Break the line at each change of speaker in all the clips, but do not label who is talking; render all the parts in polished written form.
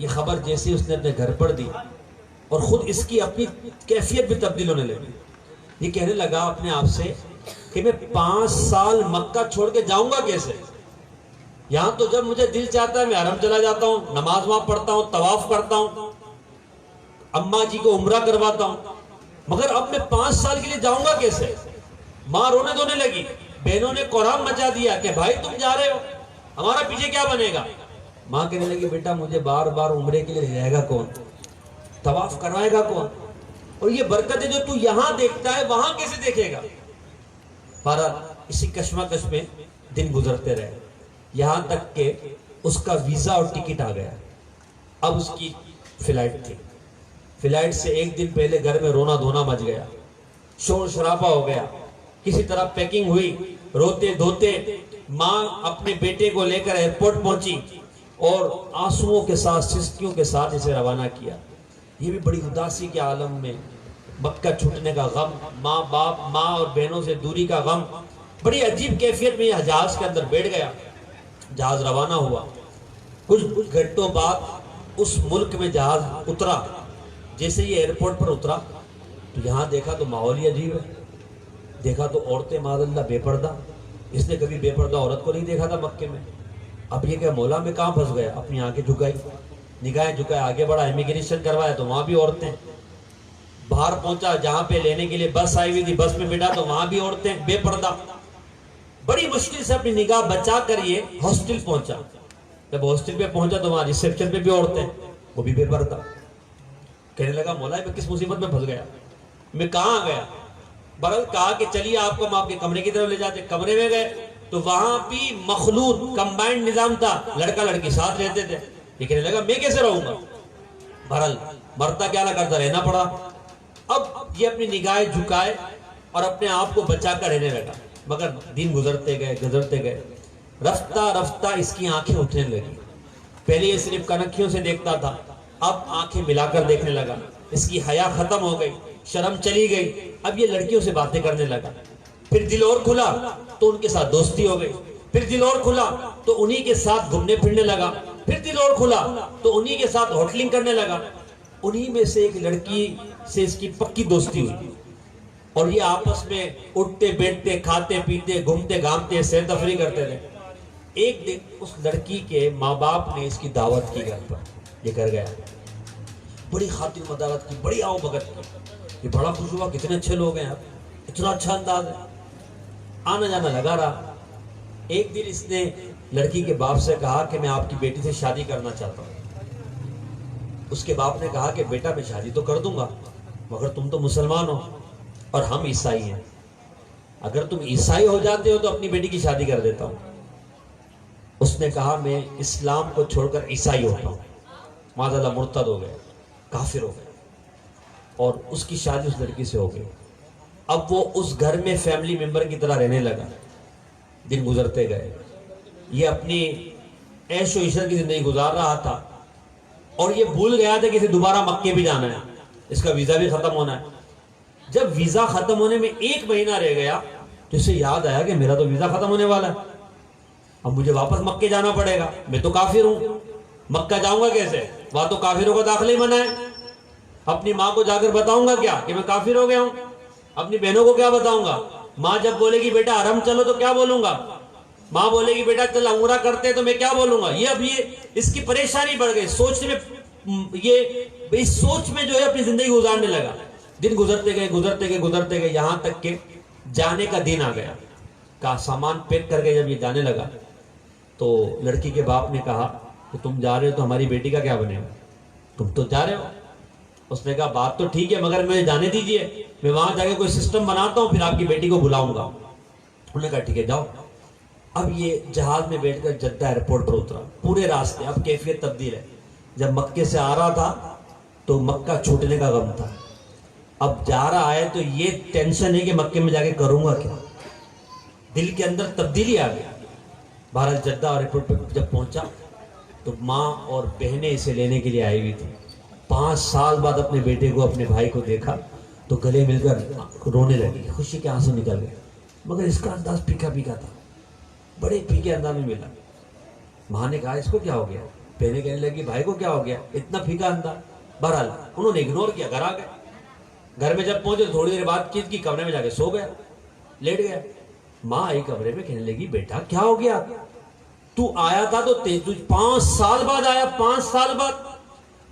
یہ خبر جیسے اس نے اپنے گھر پر دی اور خود اس کی اپنی کیفیت بھی تبدیل ہونے لگی. یہ کہنے لگا اپنے آپ سے کہ میں 5 سال مکہ چھوڑ کے جاؤں گا کیسے؟ یہاں تو جب مجھے دل چاہتا ہے میں حرم چلا جاتا ہوں، نماز وہاں پڑھتا ہوں، طواف کرتا ہوں، اماں جی کو عمرہ کرواتا ہوں، مگر اب میں 5 سال کے لیے جاؤں گا کیسے؟ ماں رونے دھونے لگی، بہنوں نے قرآن مچا دیا کہ بھائی تم جا رہے ہو، ہمارا پیچھے کیا بنے گا؟ ماں کہنے لگی بیٹا مجھے بار بار عمرے کے لیے لے جائے گا کون؟ طواف کروائے گا کون؟ اور یہ برکتیں جو تو یہاں دیکھتا ہے وہاں کیسے دیکھے گا؟ بہرحال اسی کشمکش میں دن گزرتے رہے، یہاں تک کہ اس کا ویزا اور ٹکٹ آ گیا. اب اس کی فلائٹ تھی. فلائٹ سے ایک دن پہلے گھر میں رونا دھونا مچ گیا، شور شرابہ ہو گیا، کسی طرح پیکنگ ہوئی. روتے دھوتے ماں اپنے بیٹے کو لے کر ایئرپورٹ پہنچی اور آنسوؤں کے ساتھ سسکیوں کے ساتھ اسے روانہ کیا. یہ بھی بڑی اداسی کے عالم میں مکہ چھوٹنے کا غم، ماں باپ، ماں اور بہنوں سے دوری کا غم، بڑی عجیب کیفیت میں یہ جہاز کے اندر بیٹھ گیا. جہاز روانہ ہوا. کچھ گھنٹوں بعد اس ملک میں جہاز اترا. جیسے یہ ایئرپورٹ پر اترا تو یہاں دیکھا تو ماحول ہی عجیب ہے. دیکھا تو عورتیں معاذ اللہ بے پردہ. اس نے کبھی بے پردہ عورت کو نہیں دیکھا تھا مکے میں. اب یہ کہ مولا میں کہاں پھنس گیا؟ اپنی آنکھیں جھکائی، نگاہیں جھکائے، آگے بڑھا، امیگریشن کروایا تو وہاں بھی عورتیں. باہر پہنچا جہاں پہ لینے کے لیے بس آئی ہوئی تھی، بس میں بیٹھا تو وہاں بھی عورتیں بے پردہ. بڑی مشکل سے اپنی نگاہ بچا کر یہ ہاسٹل پہنچا. جب ہاسٹل پہ پہنچا تو وہاں ریسیپشن پہ بھی عورتیں، وہ بھی بے پردہ. کہنے لگا مولا میں کس مصیبت میں پھنس گیا، میں کہاں آ گیا؟ بہرحال کہا کہ چلیے آپ کو ہم آپ کے کمرے کی طرف لے جاتے. کمرے میں گئے تو وہاں بھی مخلوط کمبائنڈ نظام تھا، لڑکا لڑکی ساتھ رہتے تھے. یہ کہنے لگا میں کیسے رہوں گا؟ بہرحال مرتا کیا نہ کرتا، رہنا پڑا. اب یہ اپنی نگاہیں جھکائے اور اپنے آپ کو بچا کر رہنے لگا. مگر دن گزرتے گئے، رفتہ رفتہ اس کی آنکھیں اٹھنے لگی. پہلے یہ صرف کنکھیوں سے دیکھتا تھا، اب آنکھیں ملا کر دیکھنے لگا. اس کی حیا ختم ہو گئی، شرم چلی گئی. اب یہ لڑکیوں سے باتیں کرنے لگا. پھر دل اور کھلا تو ان کے ساتھ دوستی ہو گئی. پھر دل اور کھلا تو انہی کے ساتھ گھومنے پھرنے لگا. پھر دل اور کھلا تو انہی کے ساتھ ہوٹلنگ کرنے لگا. انہی میں سے ایک لڑکی سے اس کی پکی دوستی ہوئی اور یہ آپس میں اٹھتے بیٹھتے، کھاتے پیتے، گھومتے گھامتے، سیر تفریح کرتے تھے. ایک دن اس لڑکی کے ماں باپ نے اس کی دعوت کی گھر پر. یہ گھر گیا، بڑی خاطر مدارت کی، بڑی آؤ بھگت کی. یہ بڑا خوش ہوا، کتنے اچھے لوگ ہیں، اتنا اچھا انداز ہے. آنا جانا لگا رہا. ایک دن اس نے لڑکی کے باپ سے کہا کہ میں آپ کی بیٹی سے شادی کرنا چاہتا ہوں. اس کے باپ نے کہا کہ بیٹا میں شادی تو کر دوں گا مگر تم تو مسلمان ہو اور ہم عیسائی ہیں. اگر تم عیسائی ہو جاتے ہو تو اپنی بیٹی کی شادی کر دیتا ہوں. اس نے کہا میں اسلام کو چھوڑ کر عیسائی ہوتا ہوں. معاذ اللہ مرتد ہو گئے، کافر ہو گئے اور اس کی شادی اس لڑکی سے ہو گئی. اب وہ اس گھر میں فیملی ممبر کی طرح رہنے لگا. دن گزرتے گئے، یہ اپنی عیش و عشرت کی زندگی گزار رہا تھا اور یہ بھول گیا تھا کہ اسے دوبارہ مکے بھی جانا ہے، اس کا ویزا بھی ختم ہونا ہے. جب ویزا ختم ہونے میں 1 مہینہ رہ گیا تو اسے یاد آیا کہ میرا تو ویزا ختم ہونے والا ہے، اب مجھے واپس مکے جانا پڑے گا. میں تو کافر ہوں، مکہ جاؤں گا کیسے؟ وہاں تو کافروں کا داخلہ ہی منع ہے. اپنی ماں کو جا کر بتاؤں گا کیا کہ میں کافر ہو گیا ہوں؟ اپنی بہنوں کو کیا بتاؤں گا؟ ماں جب بولے گی بیٹا حرم چلو تو کیا بولوں گا؟ ماں بولے گی بیٹا چل عمرہ کرتے تو میں کیا بولوں گا؟ یہ اس کی پریشانی بڑھ گئی. سوچنے میں یہ اس سوچ میں جو ہے اپنی زندگی گزارنے لگا. دن گزرتے گئے یہاں تک کہ جانے کا دن آ گیا. کا سامان پیک کر کے جب یہ جانے لگا تو لڑکی کے باپ نے کہا کہ تم جا رہے ہو تو ہماری بیٹی کا کیا بنے گا؟ تم تو جا رہے ہو. اس نے کہا بات تو ٹھیک ہے مگر مجھے جانے دیجئے، میں وہاں جا کے کوئی سسٹم بناتا ہوں پھر آپ کی بیٹی کو بلاؤں گا. انہوں نے کہا ٹھیک ہے جاؤ. اب یہ جہاز میں بیٹھ کر جدہ ایئرپورٹ پر اترا. پورے راستے اب کیفیت تبدیل ہے. جب مکے سے آ رہا تھا تو مکہ چھوٹنے کا غم تھا، اب جا رہا ہے تو یہ ٹینشن ہے کہ مکے میں جا کے کروں گا کیا. دل کے اندر تبدیلی آ گئی. بہرحال جدہ ایئرپورٹ پہ جب پہنچا تو ماں اور بہنیں اسے لینے کے لیے آئی ہوئی تھی. 5 سال بعد اپنے بیٹے کو، اپنے بھائی کو دیکھا تو گلے مل کر رونے لگی، خوشی کے آنسو نکل گئے. مگر اس کا انداز پھیکا پھیکا تھا، بڑے پھیکے انداز میں ملا. ماں نے کہا اس کو کیا ہو گیا؟ بہنیں کہنے لگی بھائی کو کیا ہو گیا اتنا پھیکا اندھا. بہرحال انہوں نے اگنور کیا, گھر آ گئے. گھر میں جب پہنچے تھوڑی دیر بعد چیز کی, کمرے میں جا کے سو گیا, لیٹ گیا. ماں آئی کمرے میں, کہنے لگی بیٹا کیا ہو گیا, تو آیا تھا تو 5 سال بعد آیا, 5 سال بعد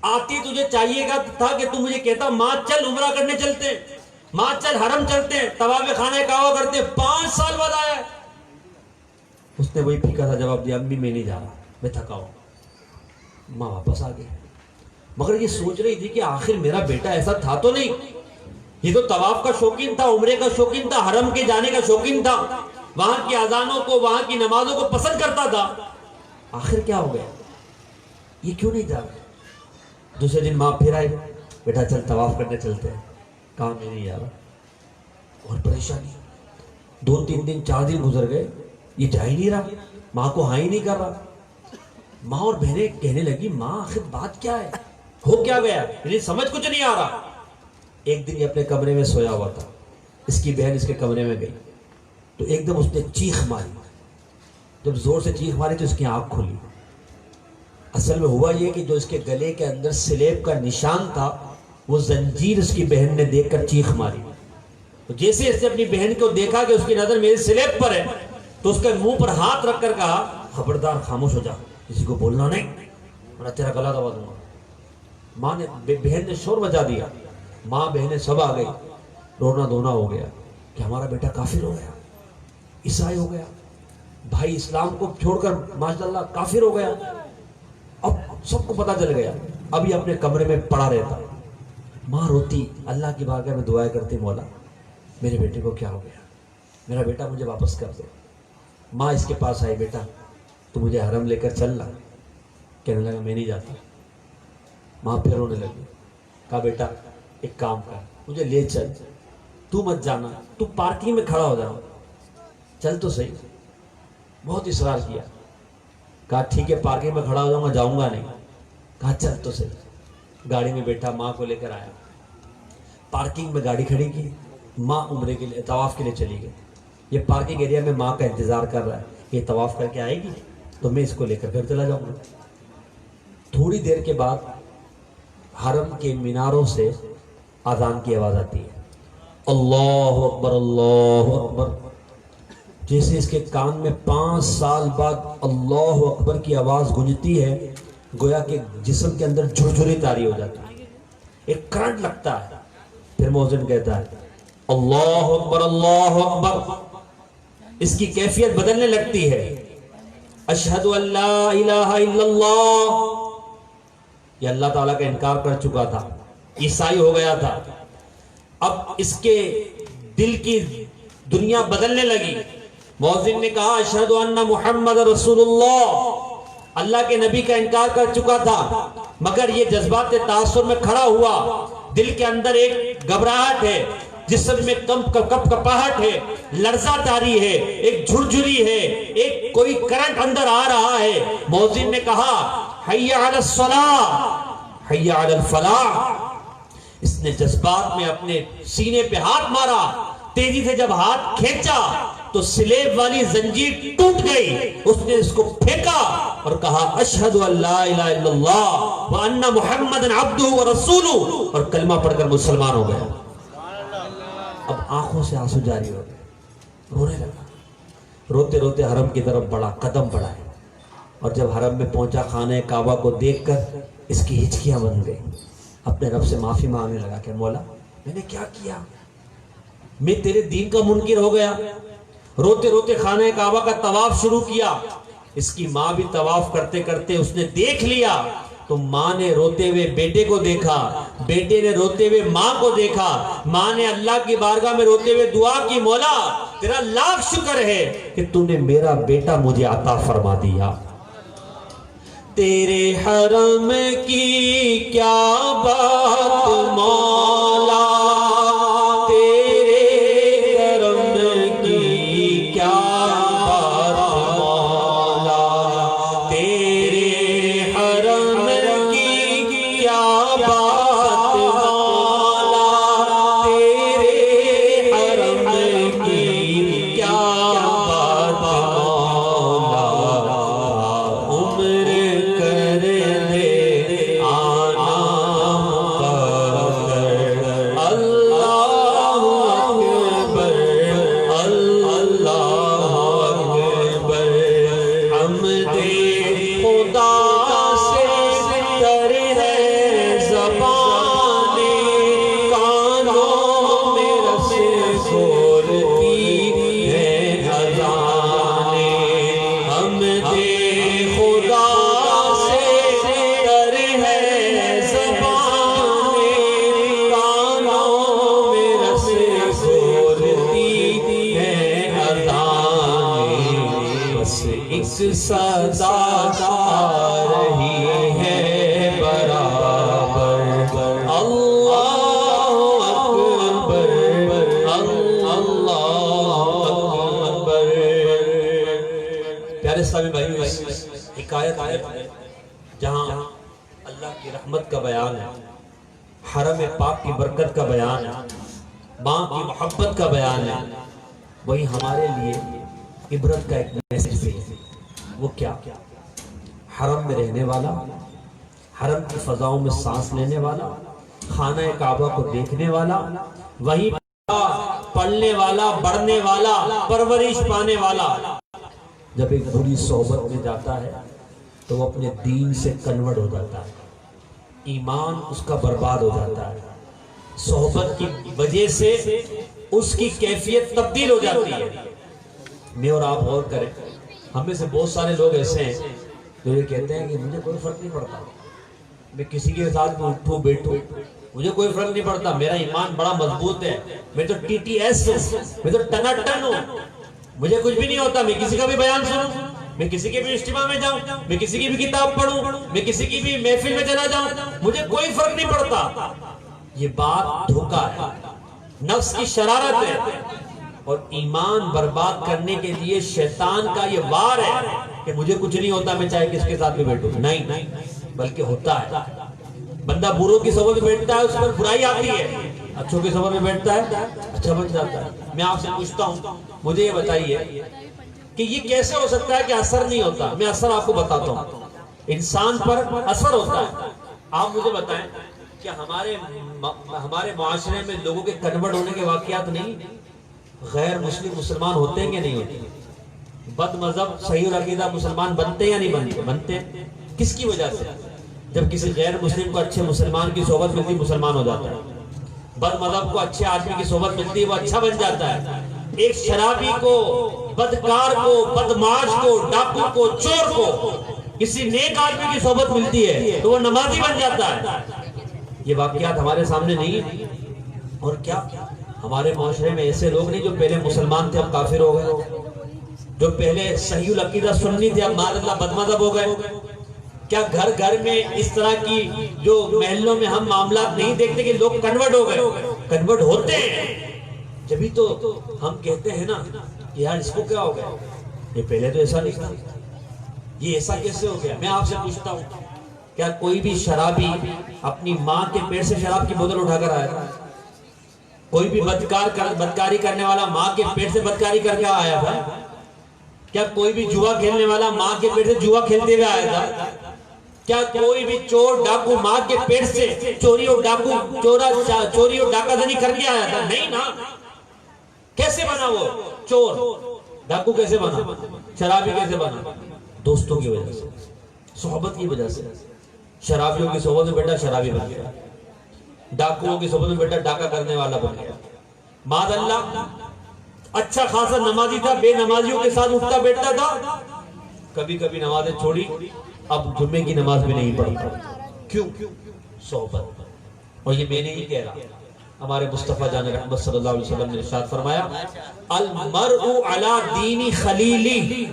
آتی تجھے چاہیے گا تھا کہ تو مجھے کہتا ماں چل عمرہ کرنے چلتے ہیں, ماں چل حرم چلتے ہیں, طواف خانہ کعبہ کرتے ہیں, 5 سال بعد آیا ہے. اس نے وہی پھیکا تھا جواب دیا, امی میں نہیں جا رہا, میں تھکا ہوں. ماں واپس آ گئی, مگر یہ سوچ رہی تھی کہ آخر میرا بیٹا ایسا تھا تو نہیں, یہ تو طواف کا شوقین تھا, عمرے کا شوقین تھا, حرم کے جانے کا شوقین تھا, وہاں کی اذانوں کو, وہاں کی نمازوں کو پسند کرتا تھا. آخر کیا ہو گیا, یہ کیوں نہیں جا رہا. دوسرے دن ماں پھر آئی, بیٹا چل طواف کرنے چلتے ہیں, کہا میں نہیں جا رہا. اور پریشانی, 2-3 دن 4 دن گزر گئے, یہ جا ہی نہیں رہا, ماں کو ہاں ہی نہیں کر رہا. ماں اور بہنیں کہنے لگی ماں آخر بات کیا ہے, ہو کیا گیا, یعنی سمجھ کچھ نہیں آ رہا. ایک دن یہ اپنے کمرے میں سویا ہوا تھا, اس کی بہن اس کے کمرے میں گئی تو ایک دم اس نے چیخ ماری. جب زور سے چیخ ماری تو اس کی آنکھ کھلی. اصل میں ہوا یہ کہ جو اس کے گلے کے اندر سلیب کا نشان تھا وہ زنجیر اس کی بہن نے دیکھ کر چیخ ماری. تو جیسے اس نے اپنی بہن کو دیکھا کہ اس کی نظر میری سلیب پر ہے تو اس کے منہ پر ہاتھ رکھ کر کہا خبردار خاموش ہو جا, کسی کو بولنا نہیں ورنہ تیرا گلا دبا دوں گا. ماں نے, بہن نے شور مچا دیا, ماں بہنیں سب آ گئی, رونا دھونا ہو گیا کہ ہمارا بیٹا کافر ہو گیا, عیسائی ہو گیا, بھائی اسلام کو چھوڑ کر ماشاءاللہ کافر ہو گیا. اب سب کو پتا چل گیا. اب یہ اپنے کمرے میں پڑا رہتا. ماں روتی, اللہ کی بارگاہ میں دعائیں کرتی, مولا میرے بیٹے کو کیا ہو گیا, میرا بیٹا مجھے واپس کر دے. ماں اس کے پاس آئی, بیٹا تو مجھے حرم لے کر چلنا. کہنے لگا میں نہیں جاتا. ماں پھر رونے لگی, کہا بیٹا ایک کام کر, مجھے لے چل, تو مت جانا, تو پارکنگ میں کھڑا ہو جاؤ, چل تو صحیح. بہت اصرار کیا, کہا ٹھیک ہے پارکنگ میں کھڑا ہو جاؤں گا, جاؤں گا نہیں. کہا چل تو صحیح. گاڑی میں بیٹھا, ماں کو لے کر آیا, پارکنگ میں گاڑی کھڑی کی. ماں عمرے کے لیے, طواف کے لیے چلی گئی. یہ پارکنگ ایریا میں ماں کا انتظار کر رہا ہے, یہ طواف کر کے آئے گی تو میں اس کو لے کر گھر چلا جاؤں گا. تھوڑی دیر کے بعد حرم کے میناروں سے اذان کی آواز آتی ہے, اللہ اکبر اللہ اکبر. جیسے اس کے کان میں 5 سال بعد اللہ اکبر کی آواز گونجتی ہے, گویا کہ جسم کے اندر جھرجھری طاری ہو جاتی ہے, ایک کرنٹ لگتا ہے. پھر مؤذن کہتا ہے اللہ اکبر اللہ اکبر. اس کی کیفیت بدلنے لگتی ہے, اشہد ان لا الہ الا اللہ. یہ اللہ تعالیٰ کا انکار کر چکا تھا, عیسائی ہو گیا تھا. اب اس کے دل کی دنیا بدلنے لگی. مؤذن نے کہا اشہد ان محمد رسول اللہ. اللہ کے نبی کا انکار کر چکا تھا, مگر یہ جذبات تاثر میں کھڑا ہوا. دل کے اندر ایک گھبراہٹ ہے, جسم میں کپاہٹ ہے, لرزہ طاری ہے, ایک جھرجھری ہے, ایک کوئی کرنٹ اندر آ رہا ہے. مؤذن نے کہا حی علی الصلاۃ حی علی الفلاح. اس نے جذبات میں اپنے سینے پہ ہاتھ مارا. تیزی سے جب ہاتھ کھینچا تو سلیب والی زنجیر ٹوٹ گئی. اس نے اس کو پھینکا اور کہا اشہد ان لا الہ الا اللہ وان محمد عبدہ ورسولہ, اور کلمہ پڑھ کر مسلمان ہو گیا. اب آنکھوں سے آنسو جاری ہو گئے, رونے لگا. روتے روتے حرم کی طرف بڑھا, قدم بڑھائے, اور جب حرم میں پہنچا خانہ کعبہ کو دیکھ کر اس کی ہچکیاں بن گئی. اپنے رب سے معافی مانگنے لگا کہ مولا میں نے کیا کیا, میں تیرے دین کا منکر ہو گیا. روتے روتے خانہ کعبہ کا طواف شروع کیا. اس کی ماں بھی طواف کرتے کرتے اس نے دیکھ لیا تو ماں نے روتے ہوئے بیٹے کو دیکھا, بیٹے نے روتے ہوئے ماں کو دیکھا. ماں نے اللہ کی بارگاہ میں روتے ہوئے دعا کی مولا تیرا لاکھ شکر ہے کہ تو نے میرا بیٹا مجھے عطا فرما دیا. تیرے حرم کی کیا بات مولا, تیرے کرم کی کیا بات مولا, تیرے حرم کی کیا بات مولا, تیرے حرم کی کیا بات مولا. عمر کرے بھائی حکایت ہے جہاں اللہ کی رحمت کا بیان ہے، حرم پاک کی برکت کا بیان ہے، ماں کی محبت کا بیان ہے، وہی ہمارے لیے عبرت کا ایک میسج بھی ہے۔ وہ کیا؟ حرم میں رہنے والا، حرم کی فضاؤں میں سانس لینے والا، خانہ کعبہ کو دیکھنے والا، وہیں پڑھنے والا، بڑھنے والا، پرورش پانے والا، جب ایک بری صحبت میں جاتا ہے تو وہ اپنے دین سے کنورٹ ہو جاتا ہے، ایمان اس کا برباد ہو جاتا ہے، صحبت کی وجہ سے اس کی کیفیت تبدیل ہو جاتی ہے۔ میں اور آپ غور کریں، ہم میں سے بہت سارے لوگ ایسے ہیں جو یہ کہتے ہیں کہ مجھے کوئی فرق نہیں پڑتا، میں کسی کے ساتھ میں اٹھوں بیٹھوں، مجھے کوئی فرق نہیں پڑتا، میرا ایمان بڑا مضبوط ہے، میں تو ٹی ٹی ایس ہوں، میں تو ٹنا ٹن ہوں، مجھے کچھ بھی نہیں ہوتا، میں کسی کا بھی بیان سنوں، میں کسی کے بھی اجتماع میں جاؤں، میں کسی کی بھی کتاب پڑھوں، میں کسی کی بھی محفل میں چلا جاؤں، مجھے کوئی فرق نہیں پڑتا۔ یہ بات دھوکہ ہے، نفس کی شرارت ہے، اور ایمان برباد کرنے کے لیے شیطان کا یہ وار ہے کہ مجھے کچھ نہیں ہوتا، میں چاہے کس کے ساتھ بھی بیٹھوں، نہیں، بلکہ ہوتا ہے۔ بندہ بروں کی صحبت میں بیٹھتا ہے، اس پر برائی آتی ہے، اچھوں کی صحبت میں بیٹھتا ہے، اچھا بن جاتا ہے۔ میں آپ سے پوچھتا ہوں، مجھے یہ بتائیے کہ یہ کیسے ہو سکتا ہے کہ اثر نہیں ہوتا؟ میں اثر آپ کو بتاتا ہوں، انسان پر اثر ہوتا ہے۔ آپ مجھے بتائیں کہ ہمارے معاشرے میں لوگوں کے کنورٹ ہونے کے واقعات نہیں؟ غیر مسلم مسلمان ہوتے ہیں کہ نہیں ہوتے؟ بد مذہب صحیح العقیدہ مسلمان بنتے ہیں یا نہیں بنتے؟ بنتے ہیں۔ کس کی وجہ سے؟ جب کسی غیر مسلم کو اچھے مسلمان کی صحبت ملتی، مسلمان ہو جاتا ہے۔ بد مذہب کو اچھے آدمی کی صحبت ملتی ہے، وہ اچھا بن جاتا ہے۔ ایک شرابی کو، بدکار کو، بدمعاش کو، ڈاکو کو، چور کو کسی نیک آدمی کی صحبت ملتی ہے تو وہ نمازی بن جاتا ہے۔ یہ واقعات ہمارے سامنے نہیں؟ اور کیا ہمارے معاشرے میں ایسے لوگ نہیں جو پہلے مسلمان تھے اب کافر ہو گئے، جو پہلے صحیح العقیدہ سنی تھے اب معاذ اللہ بد مذہب ہو گئے؟ کیا گھر گھر میں اس طرح کی جو محلوں میں ہم معاملات نہیں دیکھتے کہ لوگ کنورٹ ہو گئے؟ کنورٹ ہوتے ہیں، جبھی تو ہم کہتے ہیں نا کہ یار اس کو کیا ہو گیا، یہ پہلے تو ایسا نہیں تھا، یہ ایسا کیسے ہو گیا؟ میں آپ سے پوچھتا ہوں، کیا کوئی بھی شرابی اپنی ماں کے پیٹ سے شراب کی بوتل اٹھا کر آیا تھا؟ کوئی بھی بدکاری کرنے والا ماں کے پیٹ سے بدکاری کر کے آیا تھا؟ کیا کوئی بھی جوا کھیلنے والا ماں کے پیٹ سے جوا کھیلتے ہوئے آیا تھا؟ کیا کوئی بھی چور ڈاکو ماں کے پیٹ سے چوری اور ڈاکہ زنی کر کے آیا تھا؟ نہیں نا۔ کیسے بنا وہ چور ڈاکو؟ کیسے بنا؟ شرابی کیسے بنا؟ دوستوں کی وجہ سے، صحبت کی وجہ سے۔ شرابیوں کی صحبت میں بیٹا شرابی بن گیا، ڈاکوؤں کی صحبت میں بیٹا ڈاکہ کرنے والا بن گیا۔ معاذ اللہ اچھا خاصا نمازی تھا، بے نمازیوں کے ساتھ اٹھتا بیٹھتا تھا، کبھی کبھی نمازیں چھوڑی، اب جمعے کی نماز بھی نہیں پڑھتا۔ کیوں؟ صحبت۔ اور یہ میں نہیں کہہ رہا، ہمارے مصطفیٰ جان رحمت صلی اللہ علیہ وسلم نے ارشاد فرمایا، المرء علی دین خلیلی،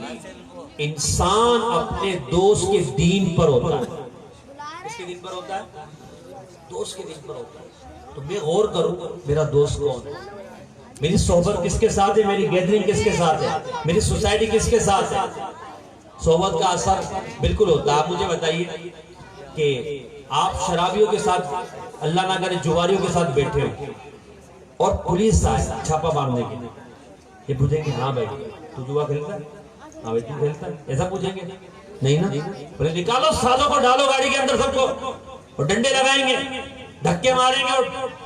انسان اپنے دوست کے دین پر ہوتا ہے۔ کس کے دین پر ہوتا ہے؟ دوست کے دین پر ہوتا ہے۔ تو میں غور کروں میرا دوست کون ہے، میری صحبت کس کے ساتھ ہے، میری گیدرنگ کس کے ساتھ ہے، میری سوسائٹی کس کے ساتھ ہے۔ صحبت کا اثر بالکل ہوتا ہے۔ آپ مجھے بتائیے کہ آپ شرابیوں کے ساتھ، اللہ نہ کرے جواریوں کے ساتھ بیٹھے ہو اور پولیس آئے چھاپا مارنے کے لیے، یہ پوچھیں گے ہاں بھائی تو جوا کھیلتا ہے؟ ہاں بھائی تو کھیلتا ہے؟ ایسا پوچھیں گے؟ نہیں نا۔ بولے نکالو سازوں کو، ڈالو گاڑی کے اندر سب کو، اور ڈنڈے لگائیں گے، دھکے ماریں گے اور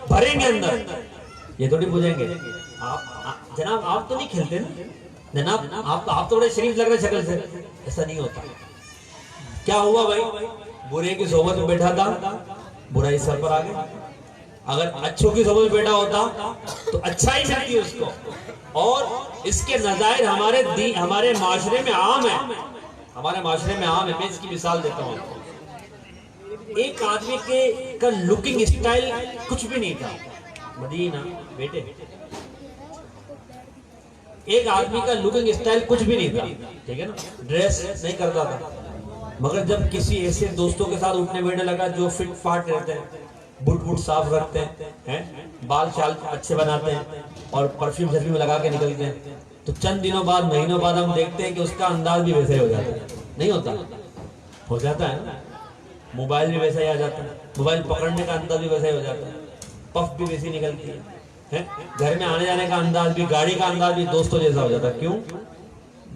بھریں گے اندر، یہ تھوڑی پوچھیں گے جناب آپ تو نہیں کھیلتے نا، جناب آپ تو بڑے شریف لگ رہے شکل سے۔ ایسا نہیں ہوتا۔ کیا ہوا بھائی؟ برے کی صحبت میں بیٹھا تھا، برائی سر پر آ گئی۔ اگر اچھوں کی صحبت میں بیٹھا ہوتا تو اچھائی ملتی اس کو، اور اس کے نظائر ہمارے معاشرے میں عام ہے، ہمارے معاشرے میں عام ہے۔ میں اس کی مثال دیتا ہوں۔ ایک آدمی کا لکنگ اسٹائل کچھ بھی نہیں تھا، مدینہ بیٹے، ایک آدمی کا لکنگ اسٹائل کچھ بھی نہیں تھا، ٹھیک ہے نا، ڈریس نہیں کرتا تھا، مگر جب کسی ایسے دوستوں کے ساتھ اٹھنے بیٹھنے لگا جو فٹ فاٹ رہتے ہیں، بوٹ صاف رکھتے ہیں، بال چال اچھے بناتے ہیں اور پرفیوم لگا کے نکلتے ہیں، تو چند دنوں بعد مہینوں بعد ہم دیکھتے ہیں کہ اس کا انداز بھی ویسا ہی ہو جاتا ہے. نہیں ہوتا؟ ہو جاتا ہے نا. موبائل بھی ویسا ہی آ جاتا ہے, موبائل پکڑنے کا انداز بھی ویسا ہی ہو جاتا ہے, پف بھی ویسی نکلتی ہے, گھر میں آنے جانے کا انداز بھی, گاڑی کا انداز بھی دوستوں جیسا ہو جاتا ہے. کیوں؟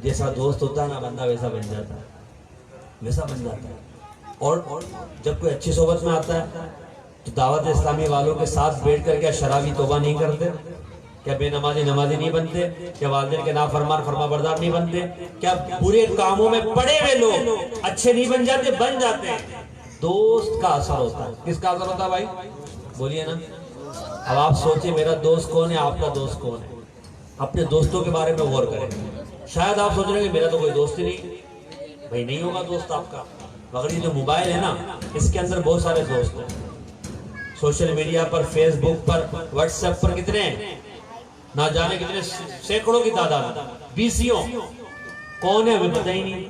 جیسا دوست ہوتا ہے نا بندہ ویسا بن جاتا ہے, ویسا بن جاتا ہے. اور جب کوئی اچھی صحبت میں آتا ہے تو دعوت اسلامی والوں کے ساتھ بیٹھ کر کیا شرابی توبہ نہیں کرتے؟ کیا بے نمازی نمازی نہیں بنتے؟ کیا والدین کے نافرمان فرما بردار نہیں بنتے؟ کیا برے کاموں میں پڑے ہوئے لوگ اچھے نہیں بن جاتے؟ بن جاتے ہیں. دوست کا اثر ہوتا ہے. کس کا اثر ہوتا ہے بھائی؟ بولیے نا. اب آپ سوچیں میرا دوست کون ہے, آپ کا دوست کون ہے. اپنے دوستوں کے بارے میں غور کریں. شاید آپ سوچ رہے ہیں کہ میرا تو کوئی دوست ہی نہیں. بھائی نہیں ہوگا دوست آپ کا, مگر یہ جو موبائل ہے نا اس کے اندر بہت سارے دوست ہیں. سوشل میڈیا پر, فیس بک پر, واٹس ایپ پر کتنے ہیں؟ نہ جانے کتنے, سینکڑوں کی تعداد, بیسیوں. کون ہے ہمیں پتہ ہی نہیں.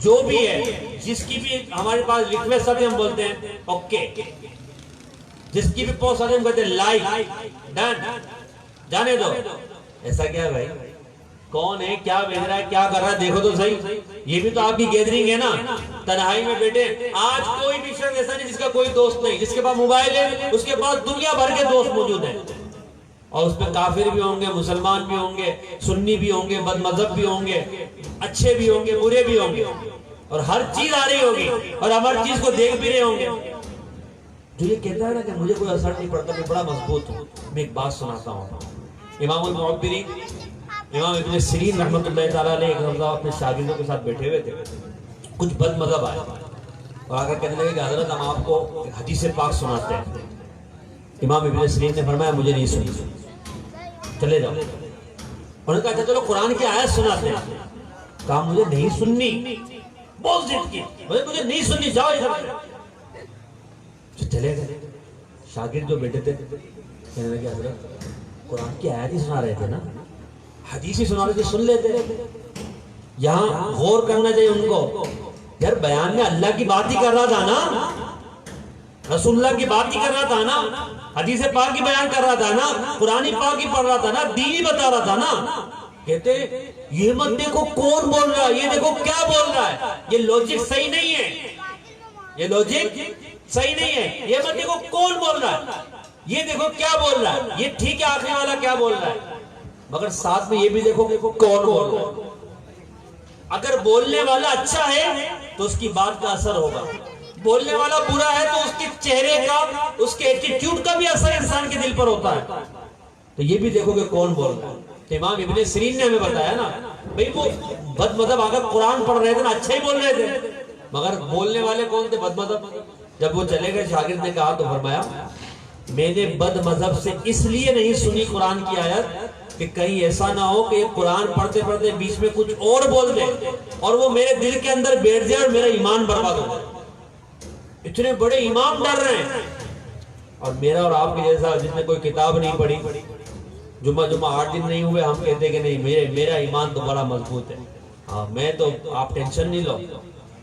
جو بھی ہے, جس کی بھی ہمارے پاس ریکویسٹ آتی ہے ہم بولتے ہیں اوکے, جس کی بھی پوسٹ آتی ہے ہم کہتے ہیں لائک, ڈن, جانے دو. ایسا کیا ہے بھائی؟ کون ہے, کیا بھیج رہا ہے, کیا کر رہا ہے, دیکھو تو صحیح. یہ بھی تو آپ کی گیدرنگ ہے نا, تنہائی میں بیٹھے. آج کوئی بھی شخص ایسا نہیں جس کا کوئی دوست نہیں. جس کے پاس موبائل ہے اس کے پاس دنیا بھر کے دوست موجود ہیں, اور اس پہ کافر بھی ہوں گے, مسلمان بھی ہوں گے, سنی بھی ہوں گے, بد مذہب بھی ہوں گے, اچھے بھی ہوں گے, برے بھی ہوں گے, اور ہر چیز آ رہی ہوگی, اور ہم ہر چیز کو دیکھ بھی رہے ہوں گے. جو یہ کہتا ہے نا کہ مجھے کوئی اثر نہیں پڑتا, میں بڑا مضبوط ہوں. میں ایک بات سناتا ہوں. امام المعبرین امام ابن سیرین رحمۃ اللہ تعالیٰ علیہ ایک مرتبہ اپنے شاگردوں کے ساتھ بیٹھے ہوئے تھے. کچھ بد مذہب آئے اور آ کر کہنے لگے کہ حضرت ہم آپ کو حدیث پاک سناتے ہیں. امام ابن سیرین نے فرمایا مجھے نہیں سنی, چلے جاؤ. انہوں نے کہا اچھا چلو قرآن کی آیت سناتے ہیں. کہا مجھے نہیں سننی, بہت ضد کی, مجھے نہیں سننی, جاؤ ادھر. چلے گئے. شاگرد جو بیٹھے تھے کہنے لگے حضرت قرآن کی آیت ہی سنا رہے تھے نا, حدیث ہی سنا رہے تھے, سن لیتے. یہاں غور کرنا چاہیے ان کو. یار بیان میں اللہ کی بات ہی کر رہا تھا نا, رسول اللہ کی بات ہی کر رہا تھا نا, حدیث پاک کی بیان کر رہا تھا نا, قرآن پاک کی پڑھ رہا تھا نا, دین ہی بتا رہا تھا نا. کہتے یہ مت دیکھو کون بول رہا ہے, یہ دیکھو کیا بول رہا ہے. یہ لوجک صحیح نہیں ہے, یہ لوجک صحیح نہیں ہے. یہ مت دیکھو کون بول رہا ہے, یہ دیکھو کیا بول رہا ہے. یہ ٹھیک ہے آخری والا کیا بول رہا ہے, مگر ساتھ میں یہ بھی دیکھو کون بول رہا ہے. اگر بولنے والا اچھا ہے تو اس کی بات کا اثر ہوگا, بولنے والا برا ہے تو اس کے چہرے کا, اس کے ایٹیٹیوڈ کا بھی اثر انسان کے دل پر ہوتا ہے. تو یہ بھی دیکھو کہ کون بول رہا ہے. تو امام ابن سیرین نے ہمیں بتایا نا بھئی وہ بد مذہب اگر قرآن پڑھ رہے تھے نا اچھا ہی بول رہے تھے, مگر بولنے والے کون تھے؟ بد مذہب. جب وہ چلے گئے شاگرد نے کہا تو فرمایا میں نے بد مذہب سے اس لیے نہیں سنی قرآن کی آیت کہ کہیں ایسا نہ ہو کہ قرآن پڑھتے پڑھتے بیچ میں کچھ اور بول دے اور وہ میرے دل کے اندر بیٹھ جائے اور میرا ایمان برباد ہو جائے. اتنے بڑے امام ڈر رہے ہیں, اور میرا اور آپ کے جیسا جس نے کوئی کتاب نہیں پڑھی, جمعہ 8 دن نہیں ہوئے, ہم کہتے کہ نہیں میرا ایمان تو بڑا مضبوط ہے. ہاں میں تو, آپ ٹینشن نہیں لو,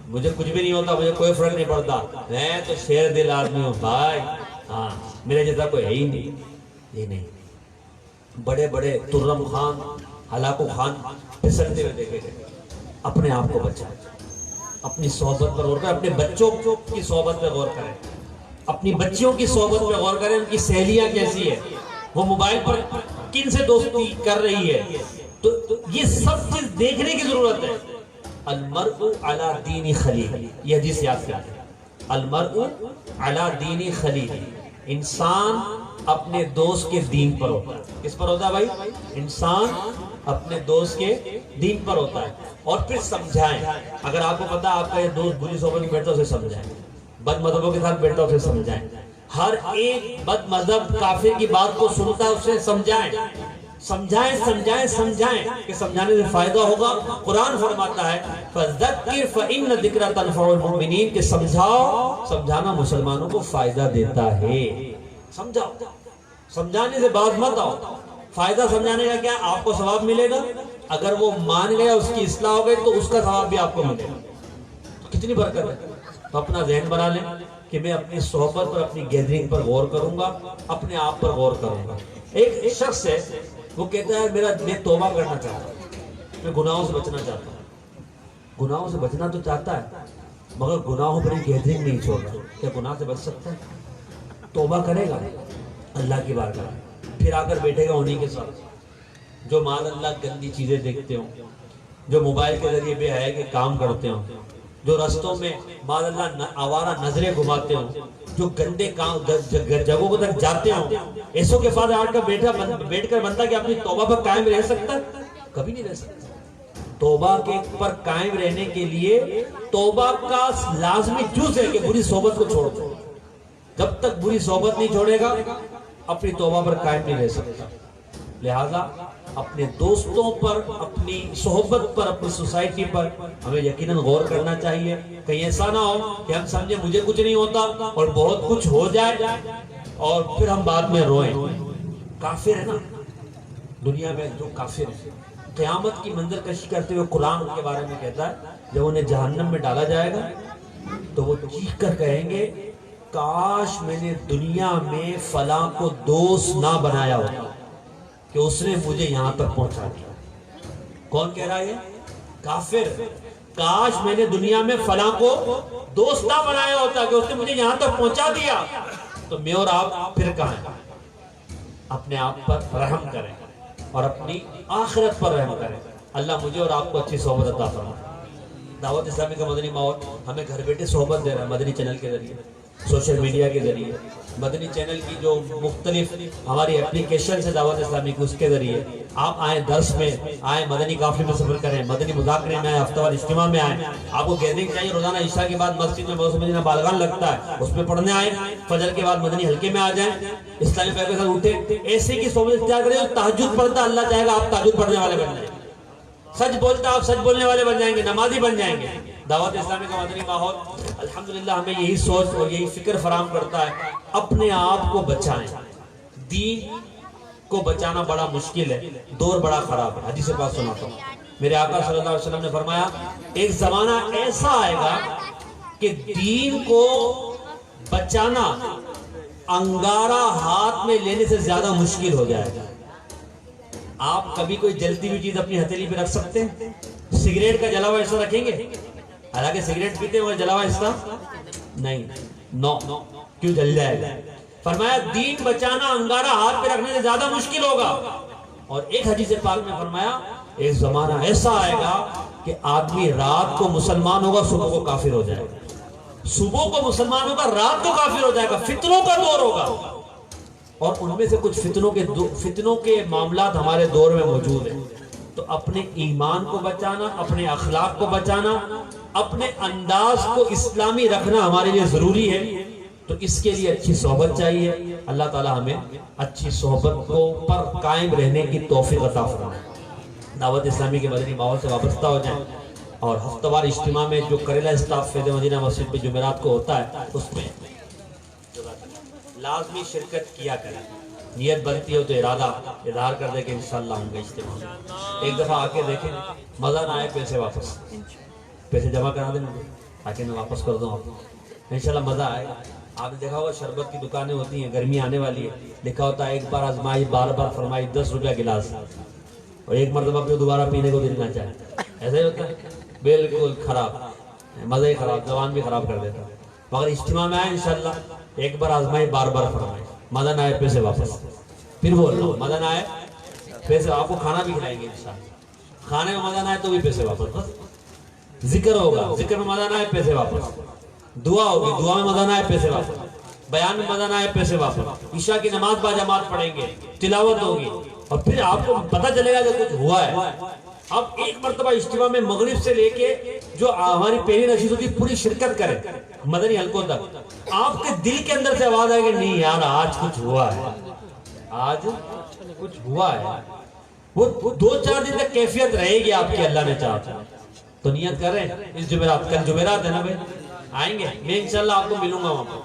مجھے کچھ بھی نہیں ہوتا, مجھے کوئی فرق نہیں پڑتا, میں تو شیر دل آدمی ہوں بھائی. ہاں میرے جیسا کوئی ہے ہی نہیں. یہ نہیں, بڑے بڑے ترم خان, ہلاکو خان پھسلتے ہوئے دیکھے گئے. اپنے آپ کو بچائیں, اپنی صحبت پر غور کریں, اپنے بچوں کی صحبت پر غور کریں, اپنی بچیوں کی صحبت پر غور کریں, ان کی سہیلیاں کیسی ہے, وہ موبائل پر کن سے دوستی کر رہی ہے. تو یہ سب چیز دیکھنے کی ضرورت ہے. المرء علی دین خلیل, یہ حدیث یاد کریں, المرء علی دین خلیل, انسان اپنے دوست کے دین پر ہوتا ہے. کس پر ہوتا ہے بھائی؟ انسان اپنے دوست کے دین پر ہوتا ہے. اور پھر سمجھائیں, اگر آپ کو پتا آپ کا یہ دوست بری صحبت میں بیٹھتا اسے سمجھائیں, بد مذہبوں کے ساتھ بیٹھتا اسے سمجھائیں, ہر ایک بد مذہب کافر کی بات کو سنتا ہے اسے سمجھائیں, سمجھائیں سمجھائیں سمجھائیں کہ سمجھانے سے فائدہ ہوگا. قرآن فرماتا ہے فَذَكِّرْ فَإِنَّ ذِكْرَ تَنْفَعُ الْمُؤْمِنِينَ, کہ سمجھاؤ, سمجھانا مسلمانوں کو فائدہ دیتا ہے. سمجھاؤ, سمجھانے سے باز مت آؤ. فائدہ سمجھانے کا کیا, آپ کو ثواب ملے گا, اگر وہ مان گیا اس کی اصلاح ہو گئی تو اس کا ثواب بھی آپ کو ملے گا. کتنی برکت ہے. تو اپنا ذہن بنا لیں کہ میں اپنی صحبت پر, اپنی گیدرنگ پر غور کروں گا, اپنے آپ پر غور کروں گا. ایک شخص ہے وہ کہتا ہے میں توبہ کرنا چاہتا ہوں, میں گناہوں سے بچنا چاہتا ہوں. گناہوں سے بچنا تو چاہتا ہے مگر گناہوں پر گیدرنگ نہیں چھوڑ رہا. کیا گناہ سے بچ سکتا ہے؟ توبہ کرے گا اللہ کی بارگاہ، پھر آ کر بیٹھے گا انہی کے ساتھ جو مال اللہ گندی چیزیں دیکھتے ہوں، جو موبائل کے ذریعے بے حیائی کے کام کرتے ہوں، جو رستوں میں مال اللہ آوارہ نظریں گھماتے ہوں، جو گندے جگہوں کو تک جاتے ہوں. ایسوں کے پاس آ کر بیٹھ کر بندہ کہ اپنی توبہ پر قائم رہ سکتا ہے؟ کبھی نہیں رہ سکتا. توبہ کے پر قائم رہنے کے لیے توبہ کا لازمی جز ہے کہ بری صحبت کو چھوڑ دو. جب تک بری صحبت نہیں چھوڑے گا اپنی توبہ پر قائم نہیں رہ سکتا. لہذا اپنے دوستوں پر، اپنی صحبت پر، اپنی سوسائٹی پر ہمیں یقیناً غور کرنا چاہیے. کہیں ایسا نہ ہو کہ ہم سمجھے مجھے کچھ نہیں ہوتا اور بہت کچھ ہو جائے اور پھر ہم بعد میں روئیں. کافر ہے نا دنیا میں جو کافر ہے، قیامت کی منظر کشی کرتے ہوئے قرآن کے بارے میں کہتا ہے جب انہیں جہنم میں ڈالا جائے گا تو وہ چیخ کر کہیں گے کاش میں نے دنیا میں فلاں کو دوست نہ بنایا ہوتا کہ اس نے مجھے یہاں تک پہنچا دیا. کون کہہ رہا ہے؟ کافر. کاش میں نے دنیا میں فلاں کو دوست نہ بنایا ہوتا کہ اس نے مجھے یہاں تک پہنچا دیا. تو میں اور آپ پھر کہاں ہیں؟ اپنے آپ پر رحم کریں اور اپنی آخرت پر رحم کریں. اللہ مجھے اور آپ کو اچھی صحبت عطا فرمائے. دعوت اسلامی کا مدنی ماحول ہمیں گھر بیٹھے صحبت دے رہا ہے مدنی چینل کے ذریعے، سوشل میڈیا کے ذریعے. مدنی چینل کی جو مختلف ہماری اپلیکیشن ہے دعوت اسلامی کی، اس کے ذریعے آپ آئیں، درس میں آئیں، مدنی قافلے میں سفر کریں، مدنی مذاکرے میں آئیں، ہفتہ وار اجتماع میں آئیں. آپ کو گیدرنگ چاہیے روزانہ عشاء کے بعد مسجد میں موسم مدینہ بالغان لگتا ہے، اس میں پڑھنے آئیں. فجر کے بعد مدنی حلقے میں آ جائیں، اسلامی پیغام کے ساتھ اٹھیں. ایسے کی صحبت اختیار کریں جو تہجد پڑھتا. اللہ چاہے گا آپ تہجد پڑھنے والے بن جائیں گے. سچ بولتا آپ سچ بولنے والے بن جائیں گے، نمازی بن جائیں گے. دعوت اسلامی کا مدنی ماحول الحمدللہ ہمیں یہی سوچ اور یہی فکر فراہم کرتا ہے اپنے آپ کو بچائیں. دین کو بچانا بڑا مشکل ہے، دور بڑا خراب ہے. حدیث پاک سناتا ہوں. میرے آقا صلی اللہ علیہ وسلم نے فرمایا ایک زمانہ ایسا آئے گا کہ دین کو بچانا انگارہ ہاتھ میں لینے سے زیادہ مشکل ہو جائے گا. آپ کبھی کوئی جلتی ہوئی چیز اپنی ہتھیلی پہ رکھ سکتے ہیں؟ سگریٹ کا جلا ہوا حصہ رکھیں گے؟ حالانکہ سگریٹ پیتے ہیں مگر جلا ہوا حصہ نہیں. نو کیوں جل جائے گا؟ فرمایا دین بچانا انگارہ ہاتھ پہ رکھنے سے زیادہ مشکل ہوگا. اور ایک حدیث پاک میں فرمایا ایک زمانہ ایسا آئے گا کہ آدمی رات کو مسلمان ہوگا صبح کو کافر ہو جائے گا. صبح کو مسلمان ہوگا رات کو کافر ہو جائے گا. فتنوں کا دور ہوگا اور ان میں سے کچھ فتنوں کے معاملات ہمارے دور میں موجود ہیں. تو اپنے ایمان کو بچانا، اپنے اخلاق کو بچانا، اپنے انداز کو اسلامی رکھنا ہمارے لیے ضروری ہے. تو اس کے لیے اچھی صحبت چاہیے. اللہ تعالی ہمیں اچھی صحبت کو پر قائم رہنے کی توفیق عطا فرمائے. دعوت اسلامی کے مدنی ماحول سے وابستہ ہو جائیں اور ہفتہ وار اجتماع میں جو کریلا اسٹاف فیض مدینہ مسجد پہ جمعرات کو ہوتا ہے اس میں لازمی شرکت کیا کریں. نیت بنتی ہو تو ارادہ اظہار کر دے کہ انشاءاللہ ہوں گے اجتماع میں. ایک دفعہ آ کے دیکھیں، مزہ نہ آئے پیسے واپس، پیسے جمع کرا دیں مجھے تاکہ میں واپس کر دوں آپ کو. انشاءاللہ مزہ آئے گا. آپ نے دیکھا ہوگا شربت کی دکانیں ہوتی ہیں، گرمی آنے والی ہے، لکھا ہوتا ہے ایک بار آزمائی بار بار فرمائی 10 روپیہ گلاس، اور ایک مرتبہ پہ دوبارہ پینے کو دل نہ چاہے. ایسا ہی ہوتا ہے. بالکل خراب، مزہ ہی خراب، زبان بھی خراب کر دیتا. مگر اجتماع میں آئے انشاءاللہ ایک بار آزمائی بار بار فرمائی. مزہ نہ آئے پیسے واپس. پھر بول رہا ہوں مزہ نہ آئے پیسے، آپ کو کھانا بھی کھلائیں گے انشاءاللہ. کھانے میں مزہ نہ آئے تو بھی پیسے واپس. بس ذکر ہوگا، ذکر میں مزہ نہ آئے پیسے واپس. دعا ہوگی، دعا میں مزہ نہ آئے پیسے واپس. بیان میں مزہ نہ آئے پیسے واپس. عشاء کی نماز با جماعت پڑھیں گے، تلاوت ہوگی اور پھر آپ کو پتہ چلے گا کہ کچھ ہوا ہے. اب ایک مرتبہ اجتماع میں مغرب سے لے کے جو ہماری پہلی نشست ہوتی پوری شرکت کریں مدنی حلقوں تک، آپ کے دل کے اندر سے آواز آئے کہ نہیں یار آج کچھ ہوا ہے، آج کچھ ہوا ہے. وہ 2-4 دن تک کیفیت رہے گی آپ کی، اللہ نے چاہا تو. نیت کر رہے ہیں اس جمعرات، کل جمعرات ہے نا بھائی، آئیں گے. میں انشاءاللہ آپ کو ملوں گا وہاں پر.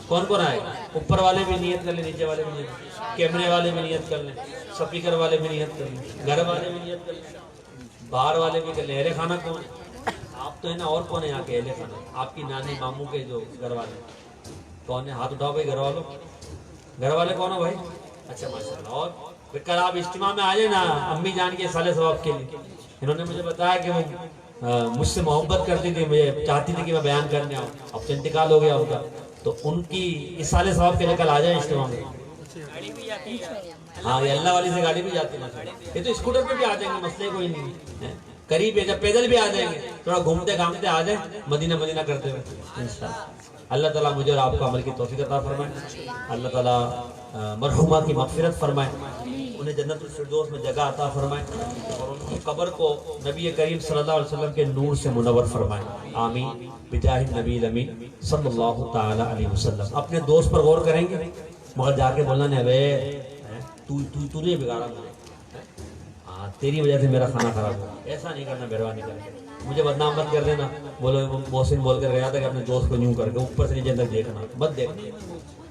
کون کون آئے گا؟ اوپر والے بھی نیت کر لیں، نیچے والے بھی نیت، کیمرے والے بھی نیت کر لیں، سپیکر والے بھی نیت کر لیں، گھر والے بھی نیت کر لیں، باہر والے بھی کر لیں. اہل خانہ کون ہے؟ آپ تو ہے نا. اور کون ہے یہاں کے اہل خانہ؟ آپ کی نانی ماموں کے جو گھر والے کون ہے؟ ہاتھ اٹھاؤ بھائی. گھر والوں، گھر والے کون ہو بھائی؟ اچھا ماشاءاللہ. اور کل آپ اجتماع میں آ جائیں نا امی جان کے سالے ثواب کے لیے انہوں نے مجھے بتایا کہ وہ مجھ سے محبت کرتی تھی، مجھے چاہتی تھی کہ میں بیان کرنے آؤں، اب تو انتقال ہو گیا ان کا، تو ان کی اصالِ ثواب کے لیے کل آ جائیں اجتماع میں. ہاں یہ اللہ والی سے گاڑی بھی جاتی ہے، یہ تو اسکوٹر پہ بھی آ جائیں گے، مسئلے کوئی نہیں ہے، قریب ہے، جب پیدل بھی آ جائیں گے، تھوڑا گھومتے گھامتے آ جائیں مدینہ مدینہ کرتے ہوئے انشاءاللہ. اللہ تعالیٰ مجھے اور آپ کو عمل کی توفیق عطا فرمائے. اللہ تعالیٰ مرحومہ کی مغفرت فرمائے، انہیں جنت الفردوس میں جگہ عطا فرمائے، اور ان کی قبر کو نبی کریم صلی اللہ علیہ وسلم کے نور سے منور فرمائے. آمین بجاہ النبی الامین صلی اللہ تعالی علیہ وسلم. اپنے دوست پر غور کریں گے، مگر جا کے بولنا نہیں بے تو نے بگاڑا مجھے، ہاں تیری وجہ سے میرا کھانا خراب ہوا، ایسا نہیں کرنا مہربانی کر کے. مجھے بدنام مت کر دینا، بولو محسن بول کر گیا تھا کہ اپنے دوست کو یوں کر کے اوپر سے نیچے تک دیکھنا مت دیکھنا.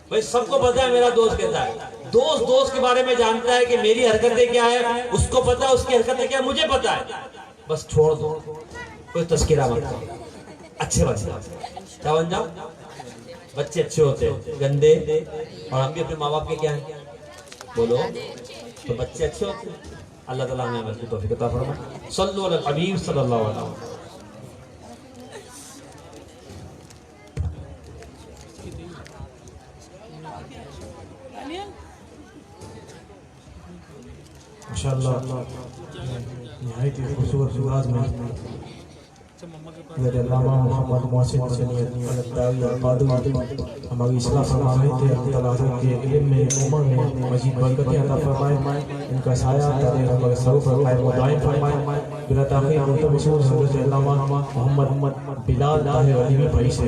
بھائی سب کو پتا ہے میرا دوست کہتا ہے، دوست کے بارے میں جانتا ہے کہ میری حرکتیں کیا ہے، اس کو پتا ہے اس کی حرکتیں کیا ہے، مجھے پتا ہے. بس چھوڑ دو، کوئی تذکرہ مت کرو، اچھے بن جاؤ. کیا بن جاؤ؟ بچے اچھے ہوتے ہیں، گندے، اور ہم بھی اپنے ماں باپ کے کیا ہیں بولو، تو بچے اچھے ہوتے ہیں. اللہ تعالیٰ ہمیں عمل کی توفیق عطا فرمائے. صلو علی الحبیب صلی اللہ علیہ وسلم.
ماشاءاللہ نہایت ہی خوبصورت انداز میں حضرت علامہ محمد محسن حسینی الداوی القادری ہماری اصلاح فرما رہے تھے. اللہ تعالیٰ کے علم میں، عمر میں مزید برکتیں عطا فرمائے، ان کا سایہ دائر ہمارے سروں پر قائم و دائم فرمائے. بلا تاخیر مشہور حضرت علامہ محمد بلال طاہر علیمی بھائی سے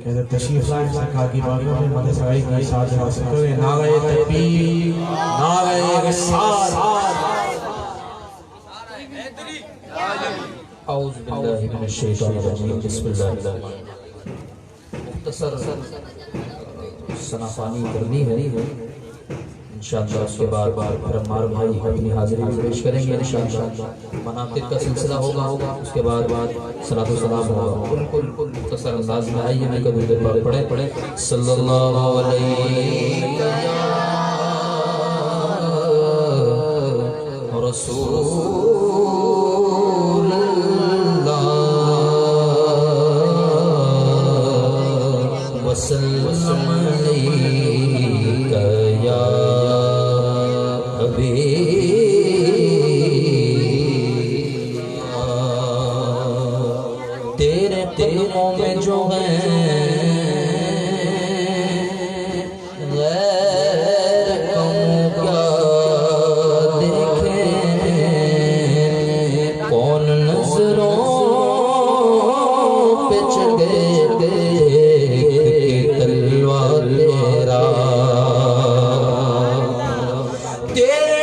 حضرت تشریف لائیں، سرکار کی بارگاہ میں مدد سرائی کی ساتھ حاصل کریں. نعرہ تکبیر، نعرہ رسالت.
اعوذ باللہ من الشیطان الرجیم، بسم اللہ الرحمن الرحیم. مختصر ثناءخوانی کرنی ہے انشاءاللہ، اس کے بعد عمار بھائی اپنی حاضری پیش کریں گے انشاءاللہ. مناقب کا سلسلہ ہوگا، اس کے بعد صلاۃ و سلام ہوگا. بالکل مختصر انداز میں آئیے میں کبھی دربار پڑھے صلی اللہ علیہ رسول وسلم علیک یا حبیب. تیرے قدموں میں جو ہیں غیر قوموں کیا دیکھیں، کون نظروں پہ چڑھے تلوار تیرا. تیرے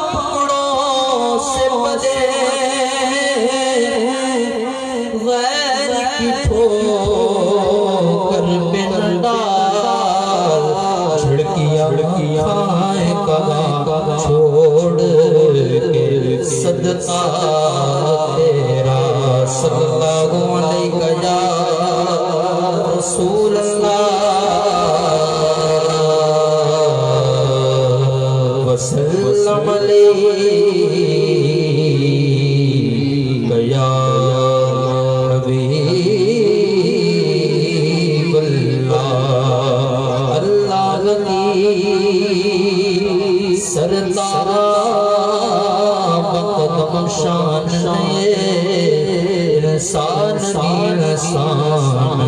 ٹکڑوں سے بجے غیر کی ٹھوکر پہ ڈال، جھڑکیاں کھائیں کہاں چھوڑ کے صدقہ تیرا. صلی اللہ علیہ یا رسول اللہ وسلم علیک یا حبیب اللہ. اللہ کی سردار بقدم شان انسان بھی انسان،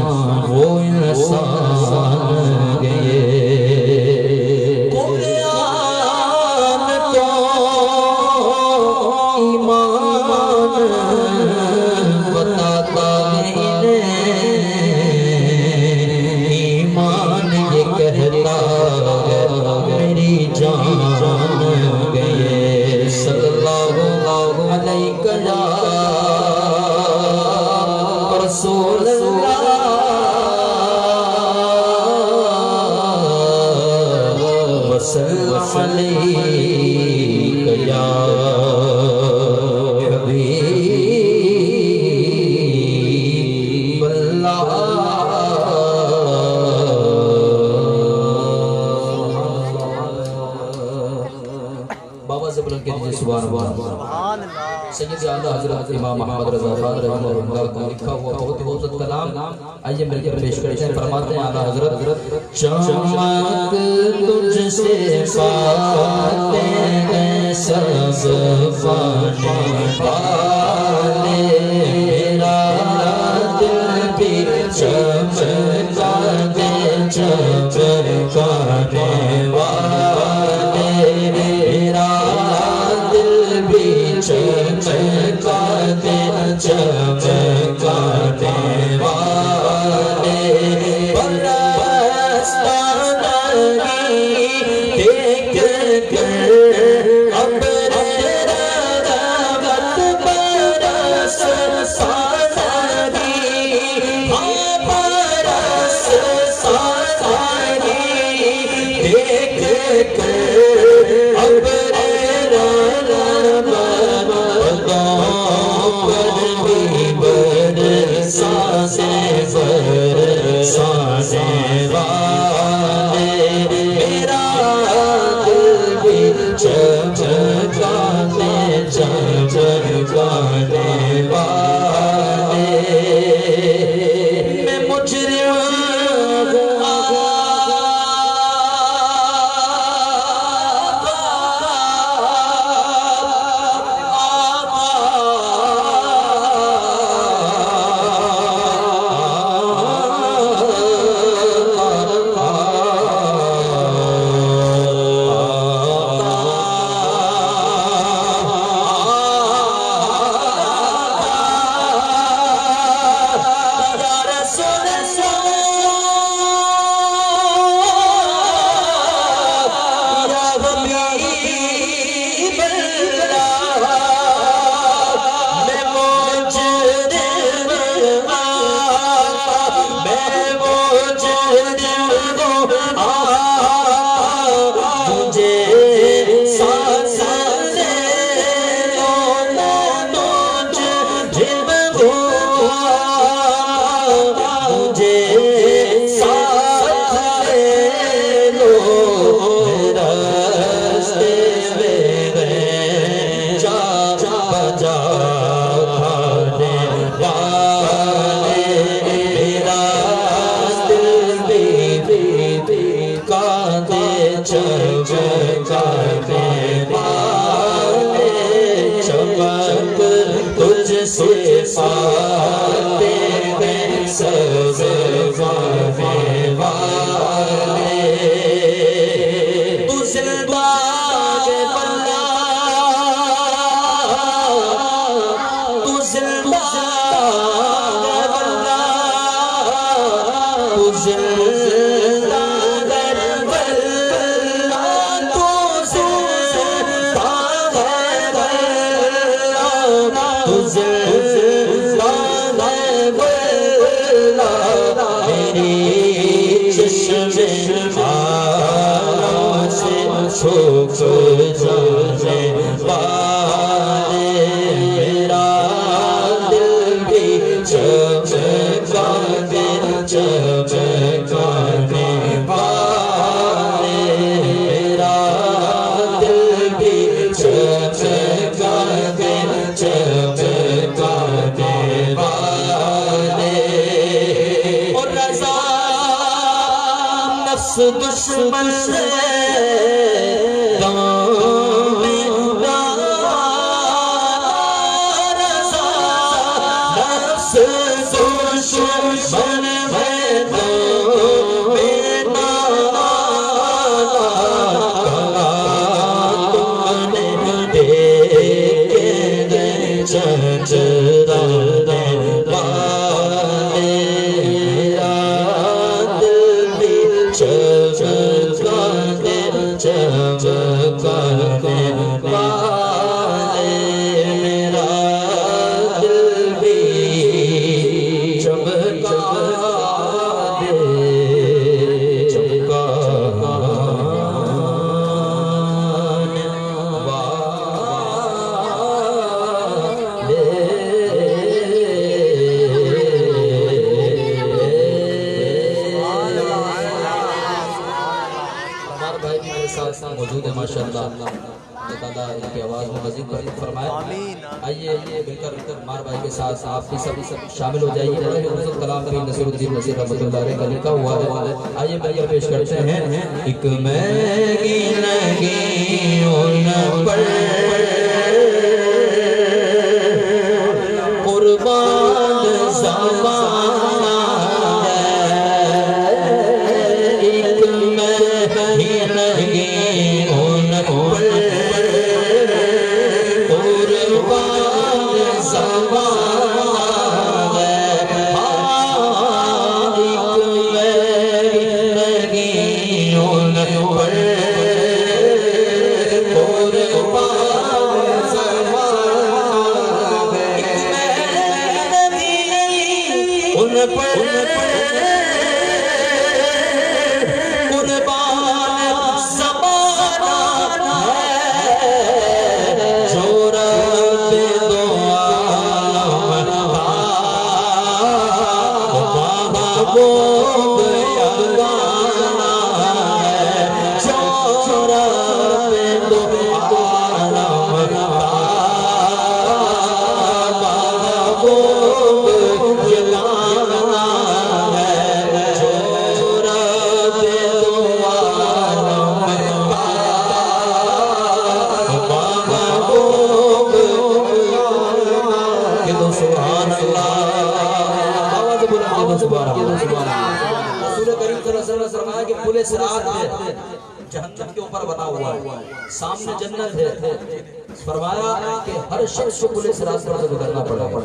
وہ انسان گئے. قرآن تو ایمان بتاتا ہے، ایمان یہ کہتا ہے میری جان گئے. صلی اللہ علیہ یا رسول اللہ وسلم علیک یا سبحان اللہ۔ سید اعلیٰ حضرت امام محمد رضا خان رحمہ اللہ کا لکھا ہوا بہت خوبصورت کلام آئیے مل کر پیش کرتے ہیں۔ فرماتے ہیں اعلیٰ حضرت چمک تجھ سے پاتے ہیں سب فانے والے، میرا دل بھی چمکا دے چمکانے والے، میرا دل بھی چمکا دے چمکانے والے، دیکھ کر ابر رحمت برس ساری، برس ساری، دیکھ کر ابر رحمت پر بھی برسانے والے، میرا دل بھی چمکانے چمکانے والے، میں مجرم دشمن سے موجود ہے ماشاءاللہ اللہ تعالیٰ ان کی آواز میں مزید برکت فرمائے. آئیے مل کر مار بھائی کے ساتھ آپ بھی سب شامل ہو جائیے. حضرت کلام پیر نصیر الدین نصیر رحمۃ اللہ علیہ کا لکھا ہوا ہے. آئیے مل کر پیش کرتے ہیں. ایک میگی لگی ان پر قربان زمانہ ہے. ایک میگی لگی ان پر قربان زمانہ ہے. ایک میگی لگی ان پر قربان زمانہ ہے. ان پر قربان زمانہ ہے. جو رب دو عالم کا محبوب یگانہ ہے. جو رب دو عالم کا محبوب یگانہ ہے. جو رب دو عالم کا محبوب کہ دو سبحان اللہ. آواز بلند کہ دو سبحان اللہ. رسول کریم صلی اللہ علیہ وسلم نے فرمایا کہ پل صراط ہے جہنم کے اوپر بنا ہوا ہے, سامنے جنت ہے. فرمایا کہ ہر شخص کو پل صراط پر گزرنا پڑے گا.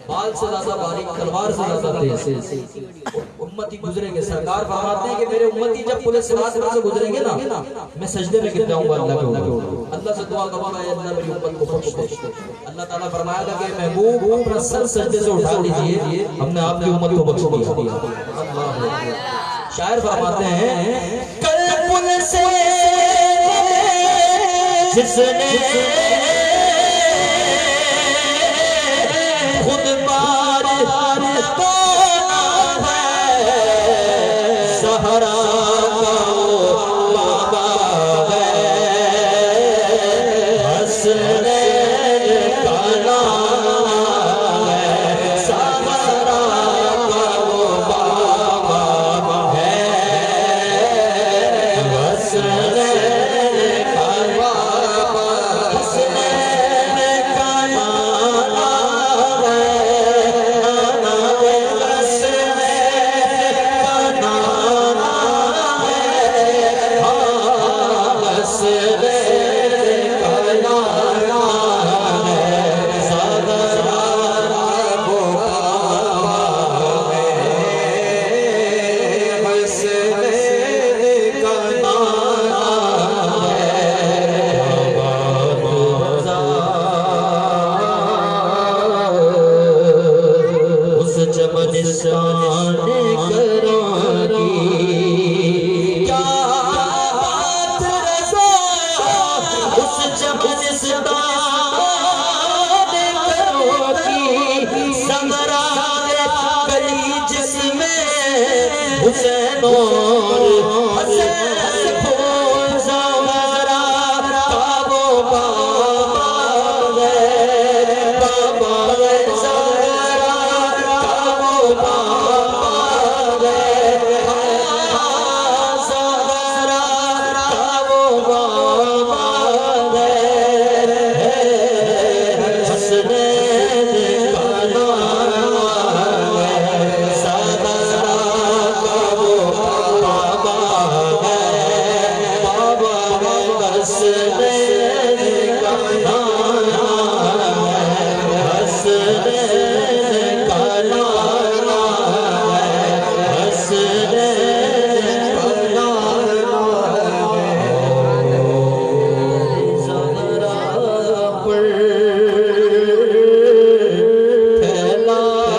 بال سے زیادہ باریک, تلوار سے زیادہ تیز امتی گزریں گے. سرکار فرماتے ہیں کہ میرے امتی جب پل صراط پر سے گزریں گے نا, میں سجدے میں گر جاؤں گا اللہ کے اوپر. اللہ سے دعا کروں گا اے اللہ میری امت کو بخش دے. اللہ تعالیٰ فرمایا تھا کہ محبوب اپنا سر سجدے سے اٹھا دیجئے, ہم نے آپ کی امت کو بخش دیا. شاعر فرماتے ہیں کل پل سے جس نے خود پار لگانا ہے, سہرا کا وہ بابا ہے. حسنین کا نام ہے, سہرا کا وہ بابا ہے. حسنین کا بابا, حسنین کا نام ہے. چمنستان کروں کی کیا بات رضا, اس چمنستان کروں کی سمران گلی جس میں حسین اور حسین پھول زہرا کا وہ بابا ہے. بابا زہرا کا وہ بابا ہے. زہرا کا وہ بابا ہے. حسنین کا نام ہے, زہرا کا وہ بابا ہے. بابا حسنین کا نام ہے, حسنین کا نام ہے, حسنین کا نام ہے. زہرا پر پھیلایا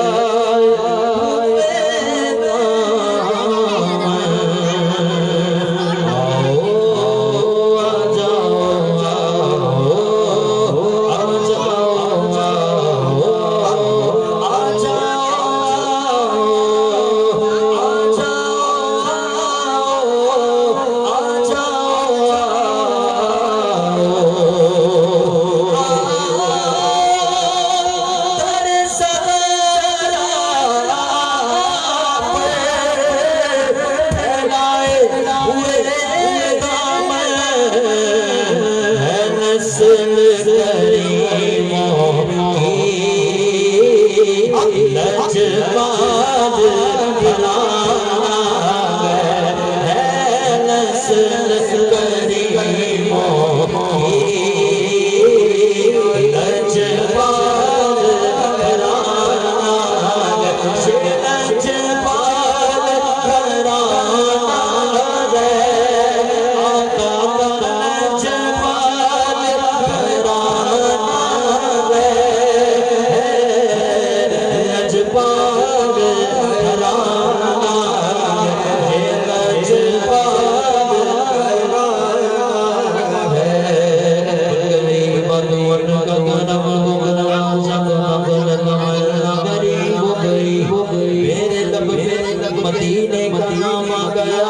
مدینے کا نام آ گیا،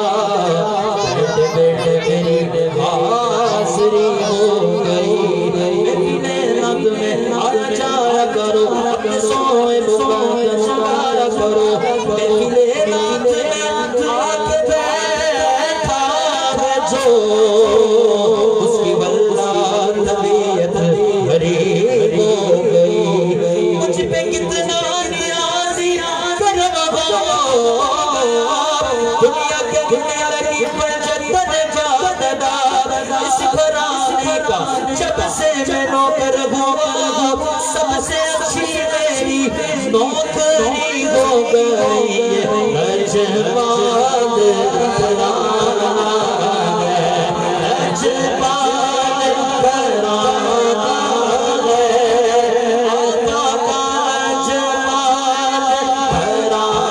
بیٹھے بیٹھے میری حاضری ہو گئی، میرے رب میں آ جایا کرو، اپنے سوئے بکا جایا کرو، میرے رب میں آ کے بیٹھا ہے جو، اس کی واللہ طبیعت غریب ہو گئی، مجھ پہ کتنا نیازی دنیا کے گھنے پر جدد جاددار اس گھرانے کا جب سے میں نوکر ہوا، سب سے اچھی میری نوکری ہو گئی، لجپال گھرانا ہے، لجپال گھرانا ہے، آقا کا لجپال گھرانا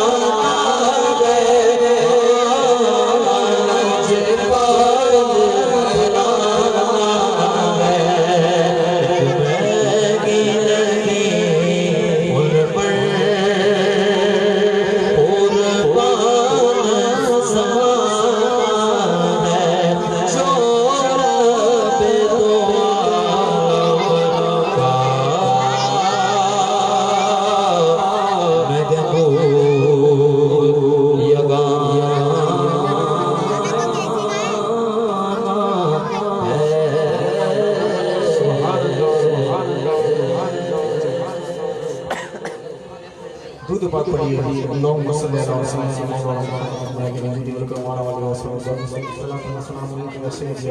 درود پاک پڑھیے، اللہم صلی اللہ علیہ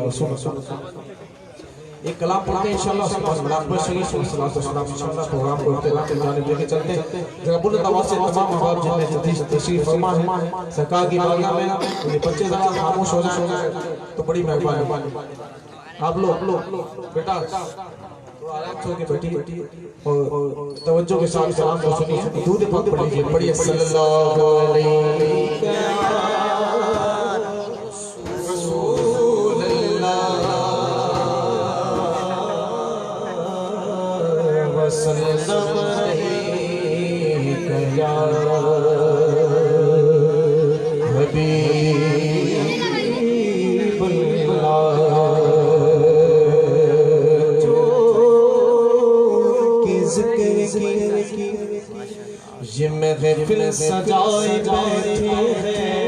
وسلم۔ ایک کلام پڑھتے ہیں انشاءاللہ، اس کے بعد ملاق پر شریف صلی اللہ علیہ وسلم انشاءاللہ پروگرام کو اختتام کی جانب لے کے چلتے ہیں۔ ذرا بلند آواز سے تمام احباب جن نے تشریف فرما ہے سرکار کی بارگاہ میں یہ بچے ذرا خاموش ہو جائیں تو بڑی مہربانی۔ آپ لوگ بیٹا تھوڑا آرام سے ہو کے بیٹھی اور توجہ کے ساتھ کلام کو سنیے، درود پاک پڑھ لیجیے، پڑھیے صلی اللہ علیہ رسول اللہ وسلم علیک یا حبیب یہ محفل سجائے بیٹھے ہیں،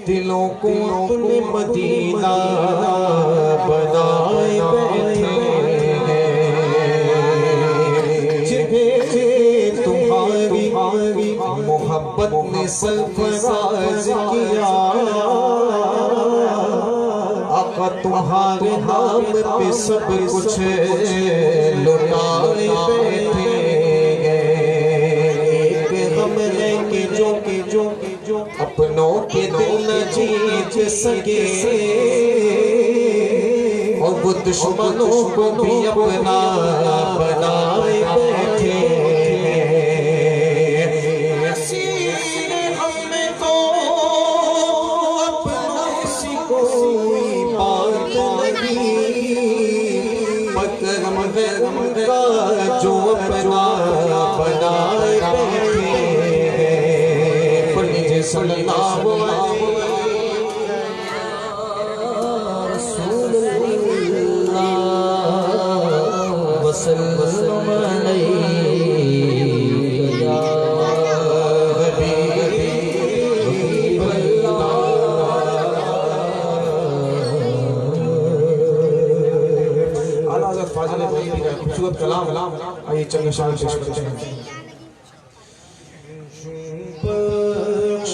دلوں کو اپنے مدینہ بنائے بیٹھے ہیں، جنہیں تمہاری محبت نے سرفراز کیا، آقا تمہارے نام پہ سب کچھ لٹائے بیٹھے جو اپنوں کے دل نہ جیت سکے، اور وہ دشمنوں کو بھی اپنا بنائے بیٹھے ہیں، اسیر ہم کو اپنا سی کوئی بات نہیں، مکرم ہے ان کا جو اپنا بنائے بیٹھے صلی اللہ علیہ رسول اللہ وسلم علیہ یا حبیب اللہ۔ اعلیٰ حضرت فاضل بھائی کا خوبصورت کلام، آئیے چنگ شان پیش کرتے ہیں۔ بخش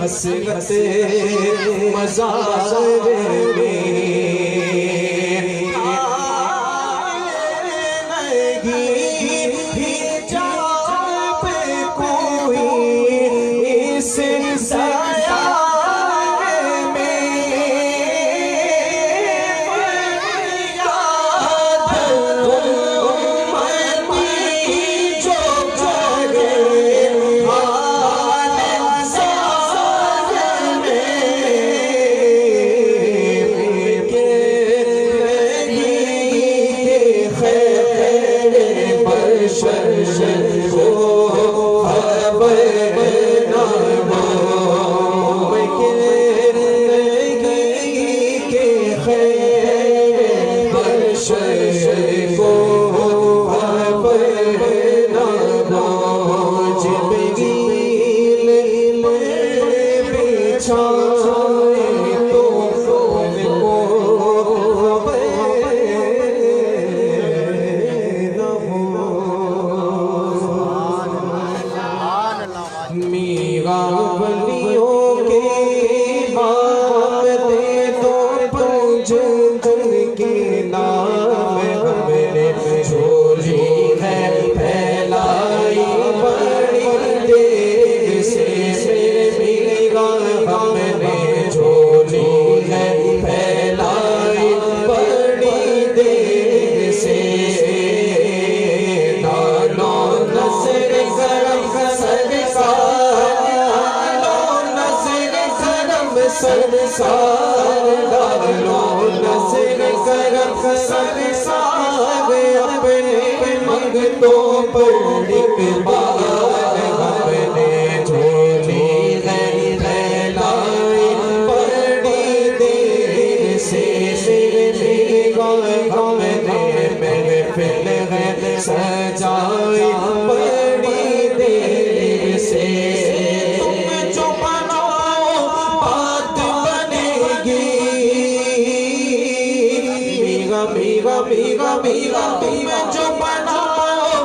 حسرت مزار میں میرا تم جو بناؤ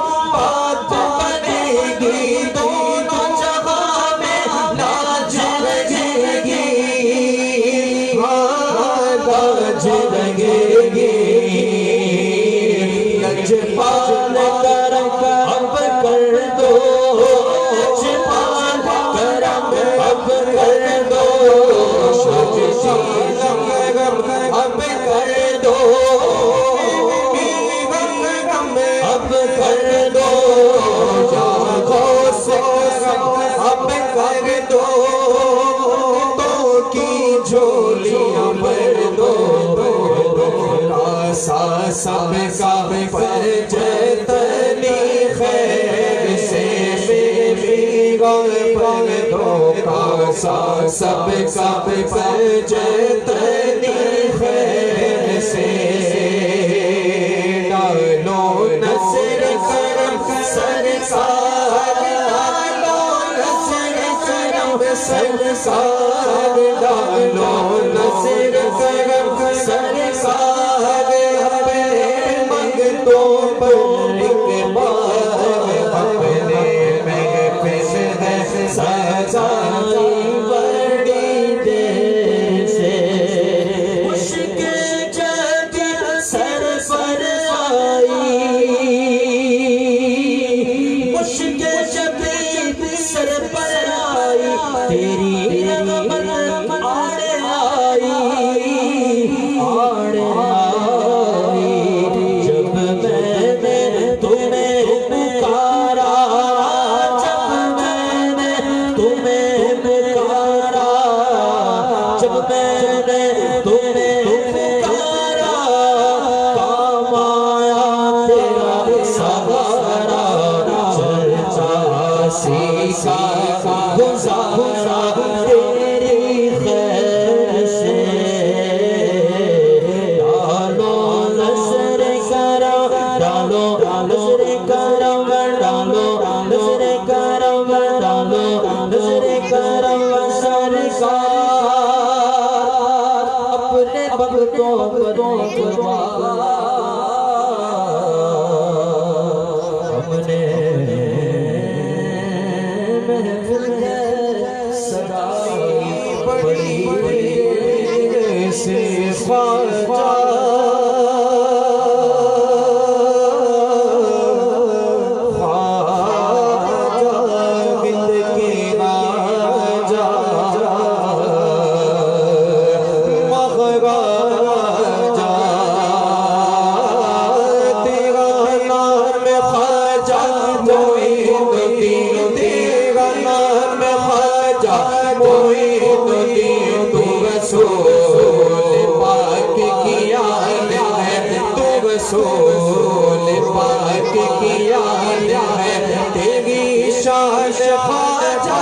کر دو اب کر دو تو کی جھولیاں بھر دو کاسا سب کا پر جتنی خیر سے پر دو کاسا سب کا پر جتنی خیر سے ڈالو نصر کرم سرکار ڈالو نصر کرم سرکار ڈالو نصر کرم سرکار منگتوں پر ایک بار اپنے محفظ ہے سجائی بڑی دیر سے مشکل جب سر پر آئی مشکل جب سر پر آئی تیری رحمت آڑ آئی جب میں نے تمہیں پکارا جب میں نے تمہیں پکارا جب میں نے تمہیں پکارا کام آیا تیرا سہارا چرچا سیکھا گزارا تیری خیر سے ڈالو نظر کرم ڈالو نظر کرم ڈالو نظر کرم ڈالو نظر کرم سرکار اپنے بختوں پر ہم نے محفل سجائی بڑی سے خواجہ رسول پاک کی یاد ہے تیری شان خواجہ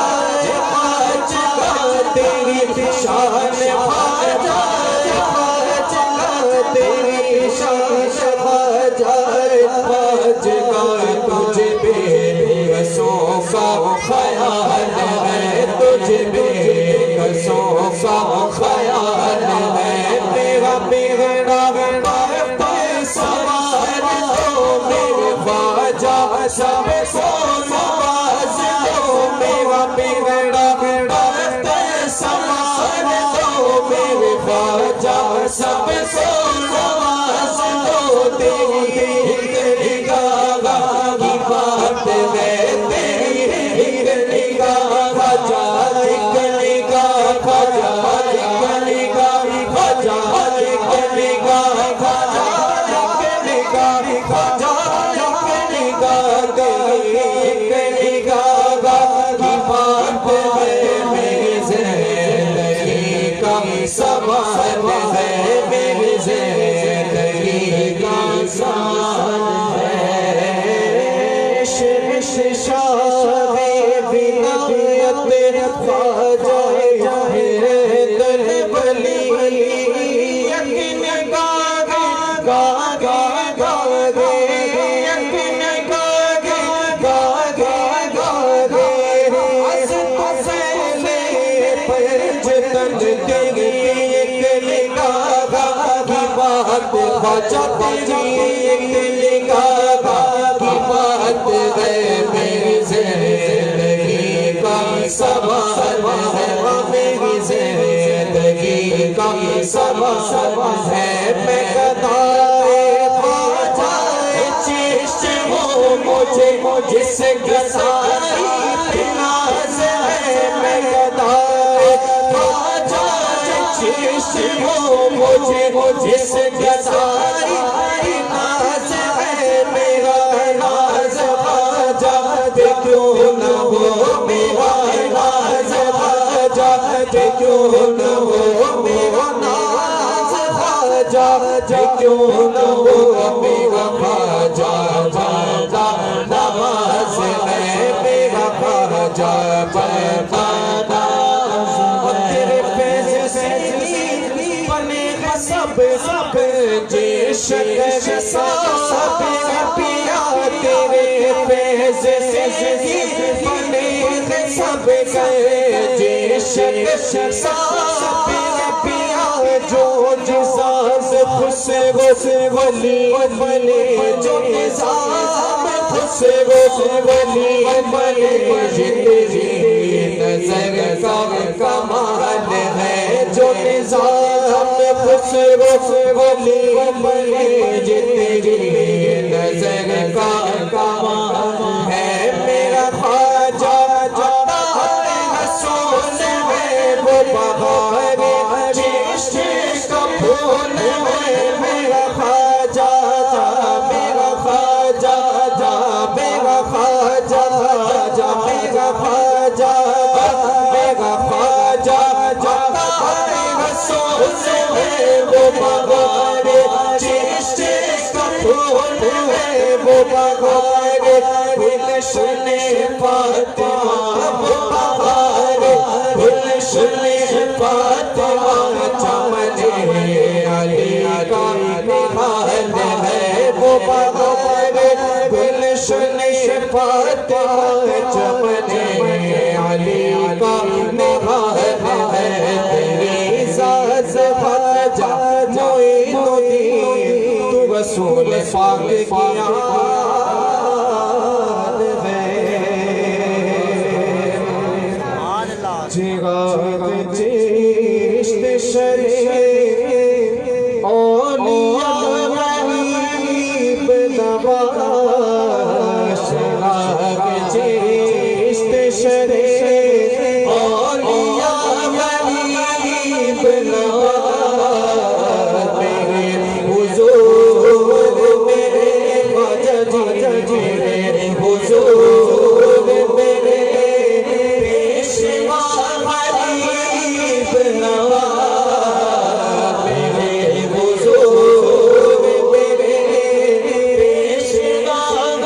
خواجہ تیری شان خواجہ خواجہ تیری شان خواجہ خواجہ تجھ بے قصوں کا خیال ہے تجھ بے قصوں کا خیال ہے میرا بگڑا سوار دو میرے خواجہ سب کو نواز دو میرا بگڑا بخت سوار دو میرے خواجہ سب کو نواز دو تیری نگاہ کی بات ہے تیری نگاہ خواجہ نگاہ خواجہ نگاہ خواجہ نگاہ خواجہ سوال ہے میری زندگی کا سوال ہے شاہ ولایت خواجہ حیدر ولی یک نگاہ گاہ گے یک نگاہ گاہ گے از پسلے پر جتن تیری ایک نگاہ کی بات خواجہ تیری ایک نگاہ کی بات ہے میری زندگی کا سوال ہے میری زندگی کا سوال ہے میں گدائے خواجہ چشت ہوں مجھے جس گسائی ناز ہے میں گدائے خواجہ چشت ہوں مجھے جس گسائی ناز ہے میرا کیوں نہ ہو میرا ناز خواجہ کیوں نہ ہو میرا ناز خواجہ کیوں نہ ہو میرا خواجہ زیادہ نواز ہے میرا خواجہ زیادہ تیرے فیض سے بنے سب جشن سب پیا تیرے فیض سے بنے سب جشن سب پیا جو جزاز خسرو ولی بنے جو نظام خسرو ولی بنے جتنی نظر کا کمال ہے جو نظام خسرو ولی بنے جتنی نظر کا کمال ہے میرا خواجہ رسول ہے وہ بہار چشم کا پھول ہے میرا خواجہ میرا خواجہ میرا خواجہ میرا خواجہ میرا خواجہ رسول ہے وہ بہار چشم کا پھول ہے وہ بہار گلشن فاطمہ وہ بہار گلشن فاطمہ چمن علی کا محل ہے وہ بہار گلشن فاطمہ چمن علی کا محل ہے تیری ذات خواجہ معین الدین تو رسول پاک کی یاد ہے چراغ چشت شریف اولیاء غریب نواز چراغ چشت شریف اولیاء غریب نواز میرے حضور میرے خواجہ جی میرے حضور میرے پیشوا غریب نواز میرے حضور میرے پیشوا غریب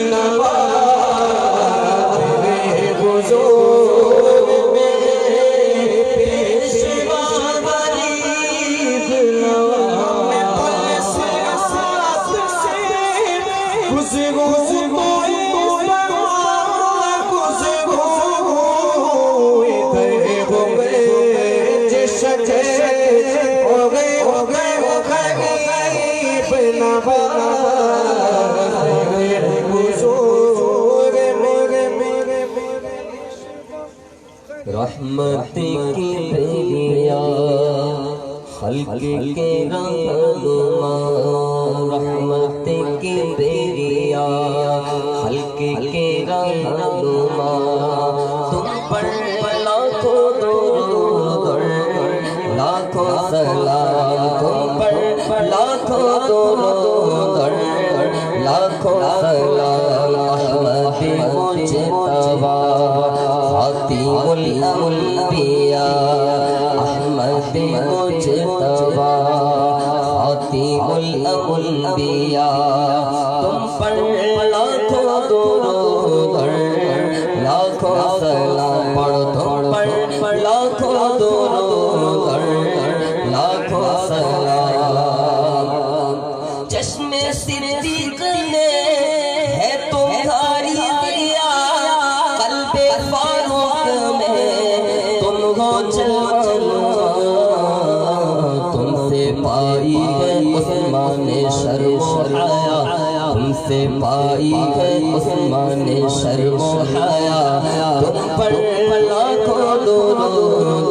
نواز
رحمت کی دریا خلق کے رہنما رحمت کی دریا خلق کے رہنما تم پر لاکھوں درود لاکھوں سلام تم پر لاکھوں درود لاکھوں سلام احمد مجتبی خاتم الانبیاء احمد مجتبی خاتم الانبیاء تم پر لاکھوں درود لاکھوں سلام پڑھو تم پر لاکھوں درود لاکھوں سلام چشم صدیق نے ہے تمہاری دیا قلب فاروق میں تم ہو تم سے پائی ہے عثمان شرم و حیا تم سے پائی ہے عثمان شرم و حیا تم پر لاکھوں درود